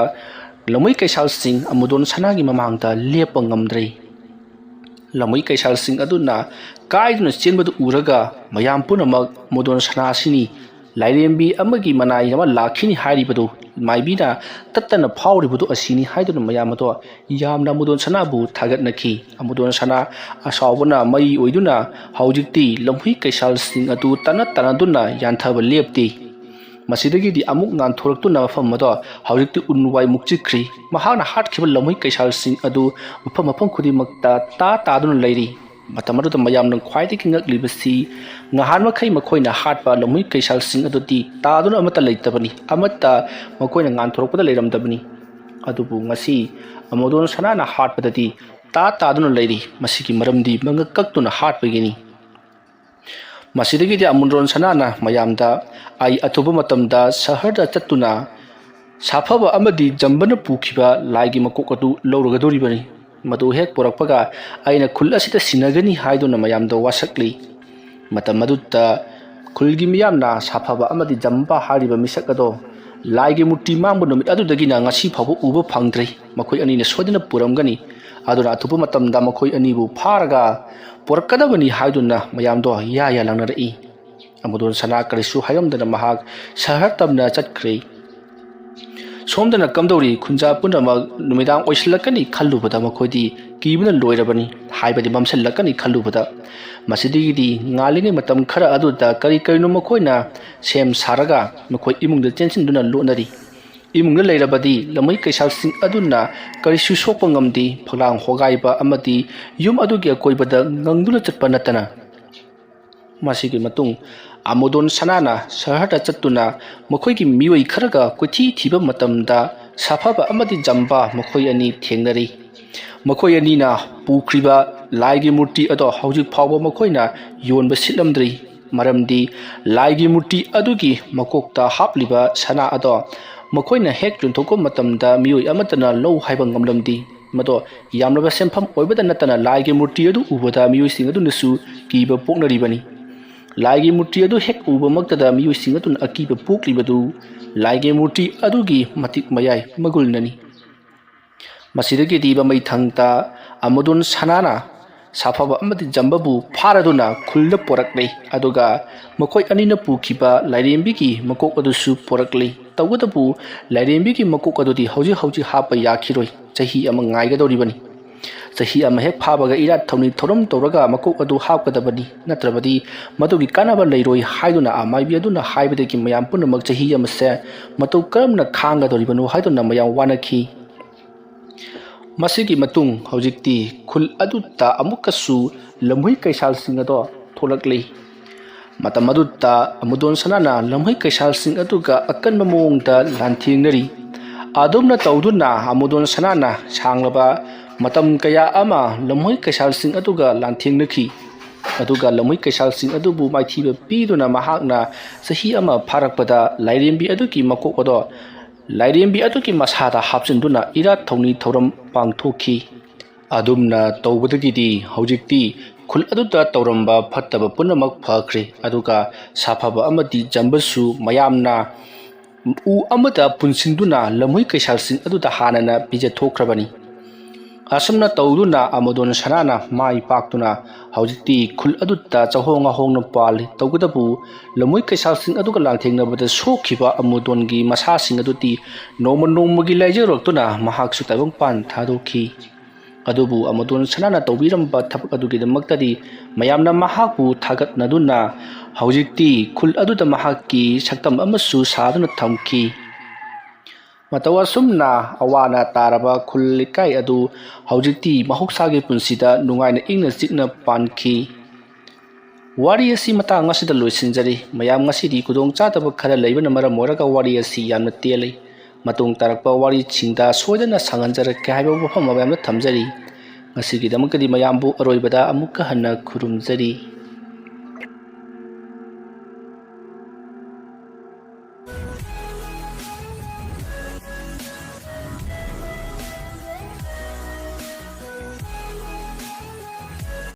ꯂꯝꯍꯩ ꯀꯩꯁꯥꯜꯁꯤꯡ ꯑꯃꯨꯗꯣꯟ ꯁꯅꯥꯒꯤ ꯃꯃꯥꯡꯗ ꯂꯦꯞꯄ ꯉꯝꯗ꯭ꯔꯦ ꯂꯝꯍꯩ ꯀꯩꯁꯥꯜꯁꯤꯡ ꯑꯗꯨꯅ ꯀꯥꯏꯗꯨꯅ ꯆꯦꯟꯕꯗꯨ ꯎꯔꯒ ꯃꯌꯥꯝ ꯄꯨꯝꯅꯃꯛ ꯑꯃꯨꯗꯣꯟ ꯁꯅꯥ ꯑꯁꯤꯅꯤ ꯂꯥꯏꯔꯦꯝꯕꯤ ꯑꯃꯒꯤ ꯃꯅꯥꯏ ꯑꯃ ꯂꯥꯛꯈꯤꯅꯤ ꯍꯥꯏꯔꯤꯕꯗꯨ ꯃꯥꯏꯕꯤꯅ ꯇꯠꯇꯅ ꯐꯥꯎꯔꯤꯕꯗꯨ ꯑꯁꯤꯅꯤ ꯍꯥꯏꯗꯨꯅ ꯃꯌꯥꯝ ꯑꯗꯣ ꯌꯥꯝꯅ ꯑꯃꯨꯗꯣꯟ ꯁꯅꯥꯕꯨ ꯊꯥꯒꯠꯅꯈꯤ ꯑꯃꯨꯗꯣꯟ ꯁꯅꯥ ꯑꯁꯥꯎꯕꯅ ꯃꯩ ꯑꯣꯏꯗꯨꯅ ꯍꯧꯖꯤꯛꯇꯤ ꯂꯝꯍꯩ ꯀꯩꯁꯥꯜꯁꯤꯡ ꯑꯗꯨ ꯇꯥꯟꯅꯗꯨꯅ ꯌꯥꯟꯊꯕ ꯂꯦꯞꯇꯦ ꯃꯁꯤꯗꯒꯤꯗꯤ ꯑꯃꯨꯛ ꯉꯥꯟꯊꯣꯔꯛꯇꯨꯅ ꯃꯐꯝ ꯑꯗꯣ ꯍꯧꯖꯤꯛꯇꯤ ꯎꯟ ꯋꯥꯏ ꯃꯨꯛꯆꯤꯛꯈ꯭ꯔꯤ ꯃꯍꯥꯛꯅ ꯍꯥꯠꯈꯤꯕ ꯂꯝꯍꯩ ꯀꯩꯁꯥꯜꯁꯤꯡ ꯑꯗꯨ ꯃꯐꯝ ꯈꯨꯗꯤꯡꯃꯛꯇ ꯇꯥꯗꯨꯅ ꯂꯩꯔꯤ ꯃꯇꯝ ꯑꯗꯨꯗ ꯃꯌꯥꯝꯅ ꯈ꯭ꯋꯥꯏꯗꯒꯤ ꯉꯛꯂꯤꯕꯁꯤ ꯉꯍꯥꯟ ꯃꯈꯩ ꯃꯈꯣꯏꯅ ꯍꯥꯠꯄ ꯂꯝꯍꯩ ꯀꯩꯁꯥꯜꯁꯤꯡ ꯑꯗꯨꯗꯤ ꯇꯥꯗꯨꯅ ꯑꯃꯠꯇ ꯂꯩꯇꯕꯅꯤ ꯑꯃꯠꯇ ꯃꯈꯣꯏꯅ ꯉꯥꯟꯊꯣꯔꯛꯄꯗ ꯂꯩꯔꯝꯗꯕꯅꯤ ꯑꯗꯨꯕꯨ ꯉꯁꯤ ꯑꯃꯨꯗꯣꯟ ꯁꯅꯥꯅ ꯍꯥꯠꯄꯗꯗꯤ ꯇꯥꯗꯨꯅ ꯂꯩꯔꯤ ꯃꯁꯤꯒꯤ ꯃꯔꯝꯗꯤ ꯃꯉꯛ ꯀꯛꯇꯨꯅ ꯍꯥꯠꯄꯒꯤꯅꯤ ꯃꯁꯤꯗꯒꯤꯗꯤ ꯑꯃꯨꯗꯣꯟ ꯁꯅꯥꯅ ꯃꯌꯥꯝꯗ ꯑꯩ ꯑꯊꯨꯕ ꯃꯇꯝꯗ ꯁꯍꯔꯗ ꯆꯠꯇꯨꯅ ꯁꯥꯐꯕ ꯑꯃꯗꯤ ꯖꯝꯕꯅ ꯄꯨꯈꯤꯕ ꯂꯥꯏꯒꯤ ꯃꯀꯣꯛ ꯑꯗꯨ ꯂꯧꯔꯒꯗꯧꯔꯤꯕꯅꯤ ꯃꯗꯨ ꯍꯦꯛ ꯄꯨꯔꯛꯄꯒ ꯑꯩꯅ ꯈꯨꯜ ꯑꯁꯤꯗ ꯁꯤꯟꯅꯒꯅꯤ ꯍꯥꯏꯗꯨꯅ ꯃꯌꯥꯝꯗ ꯋꯥꯁꯛꯂꯤ ꯃꯇꯝ ꯑꯗꯨꯗ ꯈꯨꯜꯒꯤ ꯃꯤꯌꯥꯝꯅ ꯁꯥꯐꯕ ꯑꯃꯗꯤ ꯖꯝꯕ ꯍꯥꯏꯔꯤꯕ ꯃꯤꯁꯛ ꯑꯗꯣ ꯂꯥꯏꯒꯤ ꯃꯨꯔꯇꯤ ꯃꯥꯡꯕ ꯅꯨꯃꯤꯠ ꯑꯗꯨꯗꯒꯤꯅ ꯉꯁꯤ ꯐꯥꯎꯕ ꯎꯕ ꯐꯪꯗ꯭ꯔꯤ ꯃꯈꯣꯏ ꯑꯅꯤꯅ ꯁꯣꯏꯗꯅ ꯄꯨꯔꯝꯒꯅꯤ ꯑꯗꯨꯅ ꯑꯊꯨꯕ ꯃꯇꯝꯗ ꯃꯈꯣꯏ ꯑꯅꯤꯕꯨ ꯐꯥꯔꯒ ꯄꯨꯔꯛꯀꯗꯕꯅꯤ ꯍꯥꯏꯗꯨꯅ ꯃꯌꯥꯝꯗꯣ ꯌꯥ ꯂꯥꯡꯅꯔꯛꯏ ꯑꯃꯨꯗꯣꯟ ꯁꯅꯥ ꯀꯔꯤꯁꯨ ꯍꯥꯏꯔꯝꯗꯅ ꯃꯍꯥꯛ ꯁꯍꯔ ꯇꯝꯅ ꯆꯠꯈ꯭ꯔꯦ ꯁꯣꯝꯗꯅ ꯀꯝꯗꯧꯔꯤ ꯈꯨꯟꯖꯥ ꯄꯨꯝꯅꯃꯛ ꯅꯨꯃꯤꯗꯥꯡ ꯑꯣꯏꯁꯤꯜꯂꯛꯀꯅꯤ ꯈꯜꯂꯨꯕꯗ ꯃꯈꯣꯏꯗꯤ ꯀꯤꯕꯅ ꯂꯣꯏꯔꯕꯅꯤ ꯍꯥꯏꯕꯗꯤ ꯃꯝꯁꯤꯜꯂꯛꯀꯅꯤ ꯈꯜꯂꯨꯕꯗ ꯃꯁꯤꯗꯒꯤꯗꯤ ꯉꯥꯜꯂꯤꯉꯩ ꯃꯇꯝ ꯈꯔ ꯑꯗꯨꯗ ꯀꯔꯤꯅꯣ ꯃꯈꯣꯏꯅ ꯁꯦꯝ ꯁꯥꯔꯒ ꯃꯈꯣꯏ ꯏꯃꯨꯡꯗ ꯆꯦꯟꯁꯤꯟꯗꯨꯅ ꯂꯣꯠꯅꯔꯤ ꯏꯃꯨꯡꯗ ꯂꯩꯔꯕꯗꯤ ꯂꯝꯍꯩ ꯀꯩꯁꯥꯜꯁꯤꯡ ꯑꯗꯨꯅ ꯀꯔꯤꯁꯨ ꯁꯣꯛꯄ ꯉꯝꯗꯦ ꯐꯛꯂꯥꯡ ꯍꯣꯒꯥꯏꯕ ꯑꯃꯗꯤ ꯌꯨꯝ ꯑꯗꯨꯒꯤ ꯑꯀꯣꯏꯕꯗ ꯉꯪꯗꯨꯅ ꯆꯠꯄ ꯅꯠꯇꯅ ꯃꯁꯤꯒꯤ ꯃꯇꯨꯡ ꯑꯃꯨꯗꯣꯟ ꯁꯅꯥꯅ ꯁꯍꯔꯗ ꯆꯠꯇꯨꯅ ꯃꯈꯣꯏꯒꯤ ꯃꯤꯑꯣꯏ ꯈꯔꯒ ꯀꯣꯏꯊꯤ ꯊꯤꯕ ꯃꯇꯝꯗ ꯁꯥꯐꯕ ꯑꯃꯗꯤ ꯖꯝꯕ ꯃꯈꯣꯏ ꯑꯅꯤ ꯊꯦꯡꯅꯔꯤ ꯃꯈꯣꯏ ꯑꯅꯤꯅ ꯄꯨꯈ꯭ꯔꯤꯕ ꯂꯥꯏꯒꯤ ꯃꯨꯔꯇꯤ ꯑꯗꯣ ꯍꯧꯖꯤꯛ ꯐꯥꯎꯕ ꯃꯈꯣꯏꯅ ꯌꯣꯟꯕ ꯁꯤꯠꯂꯝꯗ꯭ꯔꯤ ꯃꯔꯝꯗꯤ ꯂꯥꯏꯒꯤ ꯃꯨꯔꯇꯤ ꯑꯗꯨꯒꯤ ꯃꯀꯣꯛꯇ ꯍꯥꯞꯂꯤꯕ ꯁꯅꯥ ꯑꯗꯣ ꯃꯈꯣꯏꯅ ꯍꯦꯛ ꯌꯣꯟꯊꯣꯛꯄ ꯃꯇꯝꯗ ꯃꯤꯑꯣꯏ ꯑꯃꯠꯇꯅ ꯂꯧ ꯍꯥꯏꯕ ꯉꯝꯂꯝꯗꯦ ꯃꯗꯣ ꯌꯥꯝꯂꯕ ꯁꯦꯟꯐꯝ ꯑꯣꯏꯕꯗ ꯅꯠꯇꯅ ꯂꯥꯏꯒꯤ ꯃꯨꯔꯇꯤ ꯑꯗꯨ ꯎꯕꯗ ꯃꯤꯑꯣꯏꯁꯤꯡ ꯑꯗꯨꯅꯁꯨ ꯀꯤꯕ ꯄꯣꯛꯅꯔꯤꯕꯅꯤ ꯂꯥꯏꯒꯤ ꯃꯨꯔꯇꯤ ꯑꯗꯨ ꯍꯦꯛ ꯎꯕꯃꯛꯇꯗ ꯃꯤꯑꯣꯏꯁꯤꯡ ꯑꯗꯨꯅ ꯑꯀꯤꯕ ꯄꯣꯛꯂꯤꯕꯗꯨ ꯂꯥꯏꯒꯤ ꯃꯨꯔꯇꯤ ꯑꯗꯨꯒꯤ ꯃꯇꯤꯛ ꯃꯌꯥꯏ ꯃꯒꯨꯜꯅꯅꯤ ꯃꯁꯤꯗꯒꯤꯗꯤ ꯃꯃꯩꯊꯪꯇ ꯑꯃꯨꯗꯣꯟ ꯁꯅꯥꯅ ꯁꯥꯐꯕ ꯑꯃꯗꯤ ꯖꯝꯕꯕꯨ ꯐꯥꯔꯗꯨꯅ ꯈꯨꯜꯗ ꯄꯣꯔꯛꯂꯦ ꯑꯗꯨꯒ ꯃꯈꯣꯏ ꯑꯅꯤꯅ ꯄꯨꯈꯤꯕ ꯂꯥꯏꯔꯦꯝꯕꯤꯒꯤ ꯃꯀꯣꯛ ꯑꯗꯨꯁꯨ ꯄꯣꯔꯛꯂꯦ ꯇꯧꯕꯇꯕꯨ ꯂꯥꯏꯔꯦꯝꯕꯤꯒꯤ ꯃꯀꯣꯛ ꯑꯗꯨꯗꯤ ꯍꯧꯖꯤꯛ ꯍꯥꯞꯄ ꯌꯥꯈꯤꯔꯣꯏ ꯆꯍꯤ ꯑꯃ ꯉꯥꯏꯒꯗꯧꯔꯤꯕꯅꯤ ꯆꯍꯤ ꯑꯃ ꯍꯦꯛ ꯐꯥꯕꯒ ꯏꯔꯥꯠ ꯊꯧꯔꯝ ꯇꯧꯔꯒ ꯃꯀꯣꯛ ꯑꯗꯨ ꯍꯥꯞꯀꯗꯕꯅꯤ ꯅꯠꯇ꯭ꯔꯕꯗꯤ ꯃꯗꯨꯒꯤ ꯀꯥꯟꯅꯕ ꯂꯩꯔꯣꯏ ꯍꯥꯏꯗꯨꯅ ꯃꯥꯏꯕꯤ ꯑꯗꯨꯅ ꯍꯥꯏꯕꯗꯒꯤ ꯃꯌꯥꯝ ꯄꯨꯝꯅꯃꯛ ꯆꯍꯤ ꯑꯃꯁꯦ ꯃꯇꯧ ꯀꯔꯝꯅ ꯈꯥꯡꯒꯗꯧꯔꯤꯕꯅꯣ ꯍꯥꯏꯗꯨꯅ ꯃꯌꯥꯝ ꯋꯥꯅꯈꯤ ꯃꯁꯤꯒꯤ ꯃꯇꯨꯡ ꯍꯧꯖꯤꯛꯇꯤ ꯈꯨꯜ ꯑꯗꯨꯗ ꯑꯃꯨꯛꯀꯁꯨ ꯂꯝꯍꯩ ꯀꯩꯁꯥꯜꯁꯤꯡ ꯑꯗꯣ ꯊꯣꯛꯂꯛꯂꯤ ꯃꯇꯝ ꯑꯗꯨꯗ ꯑꯃꯨꯗꯣꯟ ꯁꯅꯥꯅ ꯂꯝꯍꯩ ꯀꯩꯁꯥꯜꯁꯤꯡ ꯑꯗꯨꯒ ꯑꯀꯟꯕ ꯃꯑꯣꯡꯗ ꯂꯥꯟꯊꯦꯡꯅꯔꯤ ꯑꯗꯨꯝꯅ ꯇꯧꯗꯨꯅ ꯑꯃꯨꯗꯣꯟ ꯁꯅꯥꯅ ꯁꯥꯡꯂꯕ ꯃꯇꯝ kaya ama lamhoy kaisalsing aduga lanthengnakhi aduga lamhoy kaisalsing adubu maithiba piduna mahakna sahi ama pharakpada lairembi aduki makok odo lairembi aduki masada hapchinduna irat thongni thoram pangthokhi adumna tawbadagidi hojikti ꯈꯨꯜ ꯑꯗꯨꯗ ꯇꯧꯔꯝꯕ ꯐꯠꯇꯕ ꯄꯨꯝꯅꯃꯛ ꯐꯈ꯭ꯔꯦ ꯑꯗꯨꯒ ꯁꯥꯐꯕ ꯑꯃꯗꯤ ꯖꯝꯕꯁꯨ ꯃꯌꯥꯝꯅ ꯎ ꯑꯃꯗ ꯄꯨꯟꯁꯤꯟꯗꯨꯅ ꯂꯝꯍꯨꯏ ꯀꯩꯁꯥꯜꯁꯤꯡ ꯑꯗꯨꯗ ꯍꯥꯟꯅꯅ ꯄꯤꯖꯊꯣꯛꯈ꯭ꯔꯕꯅꯤ꯫ ꯑꯁꯨꯝꯅ ꯇꯧꯗꯨꯅ ꯑꯃꯣꯗꯣꯟ ꯁꯅꯥꯅ ꯃꯥꯏ ꯄꯥꯛꯇꯨꯅ ꯍꯧꯖꯤꯛꯇꯤ ꯈꯨꯜ ꯑꯗꯨꯗ ꯆꯍꯣꯡ ꯉꯥꯍꯣꯡꯅ ꯄꯥꯜꯂꯤ꯫ ꯇꯧꯕꯇꯕꯨ ꯂꯝꯍꯨꯏ ꯀꯩꯁꯥꯜꯁꯤꯡ ꯑꯗꯨꯒ ꯂꯥꯟꯊꯦꯡꯅꯕꯗ ꯁꯣꯛꯈꯤꯕ ꯑꯃꯣꯗꯣꯟꯒꯤ ꯃꯁꯥꯁꯤꯡ ꯑꯗꯨꯗꯤ ꯅꯣꯡꯃ ꯅꯣꯡꯃꯒꯤ ꯂꯥꯏꯖꯔꯛꯇꯨꯅ ꯃꯍꯥꯛꯁꯨ ꯇꯥꯏꯕꯪꯄꯥꯟ ꯊꯥꯗꯣꯛꯈꯤ꯫ ꯑꯗꯨꯕꯨ ꯑꯃꯣꯗꯣꯟ ꯁꯅꯥꯅ ꯇꯧꯕꯤꯔꯝꯕ ꯊꯕꯛ ꯑꯗꯨꯒꯤꯗꯃꯛꯇꯗꯤ ꯃꯌꯥꯝꯅ ꯃꯍꯥꯛꯄꯨ ꯊꯥꯒꯠꯅꯗꯨꯅ ꯍꯧꯖꯤꯛꯇꯤ ꯈꯨꯜ ꯑꯗꯨꯗ ꯃꯍꯥꯛꯀꯤ ꯁꯛꯇꯝ ꯑꯃꯁꯨ ꯁꯥꯗꯨꯅ ꯊꯝꯈꯤ꯫ ꯃꯇꯧ ꯑꯁꯨꯝꯅ ꯑꯋꯥ ꯑꯅꯥ ꯇꯥꯔꯕ ꯈꯨꯜ ꯂꯩꯀꯥꯏ ꯑꯗꯨ ꯍꯧꯖꯤꯛꯇꯤ ꯃꯍꯧꯁꯥꯒꯤ ꯄꯨꯟꯁꯤꯗ ꯅꯨꯡꯉꯥꯏꯅ ꯏꯪꯅ ꯆꯤꯛꯅ ꯄꯥꯟꯈꯤ꯫ ꯋꯥꯔꯤ ꯑꯁꯤ ꯃꯇꯥꯡ ꯑꯁꯤꯗ ꯂꯣꯏꯁꯤꯟꯖꯔꯤ꯫ ꯃꯌꯥꯝ ꯉꯁꯤꯗꯤ ꯈꯨꯗꯣꯡꯆꯥꯗꯕ ꯈꯔ ꯂꯩꯕꯅ ꯃꯔꯝ ꯑꯣꯏꯔꯒ ꯋꯥꯔꯤ ꯑꯁꯤ ꯌꯥꯝꯅ ꯇꯦꯜꯂꯤ꯫ ꯃꯇꯨꯡ ꯇꯥꯔꯛꯄ ꯋꯥꯔꯤꯁꯤꯡꯗ ꯁꯣꯏꯗꯅ ꯁꯥꯡꯍꯟꯖꯔꯛꯀꯦ ꯍꯥꯏꯕ ꯋꯥꯐꯝ ꯃꯌꯥꯝꯗ ꯊꯝꯖꯔꯤ꯫ ꯉꯁꯤꯒꯤꯗꯃꯛꯇꯗꯤ ꯃꯌꯥꯝꯕꯨ ꯑꯔꯣꯏꯕꯗ ꯑꯃꯨꯛꯀ ꯍꯟꯅ ꯈꯨꯔꯨꯝꯖꯔꯤ꯫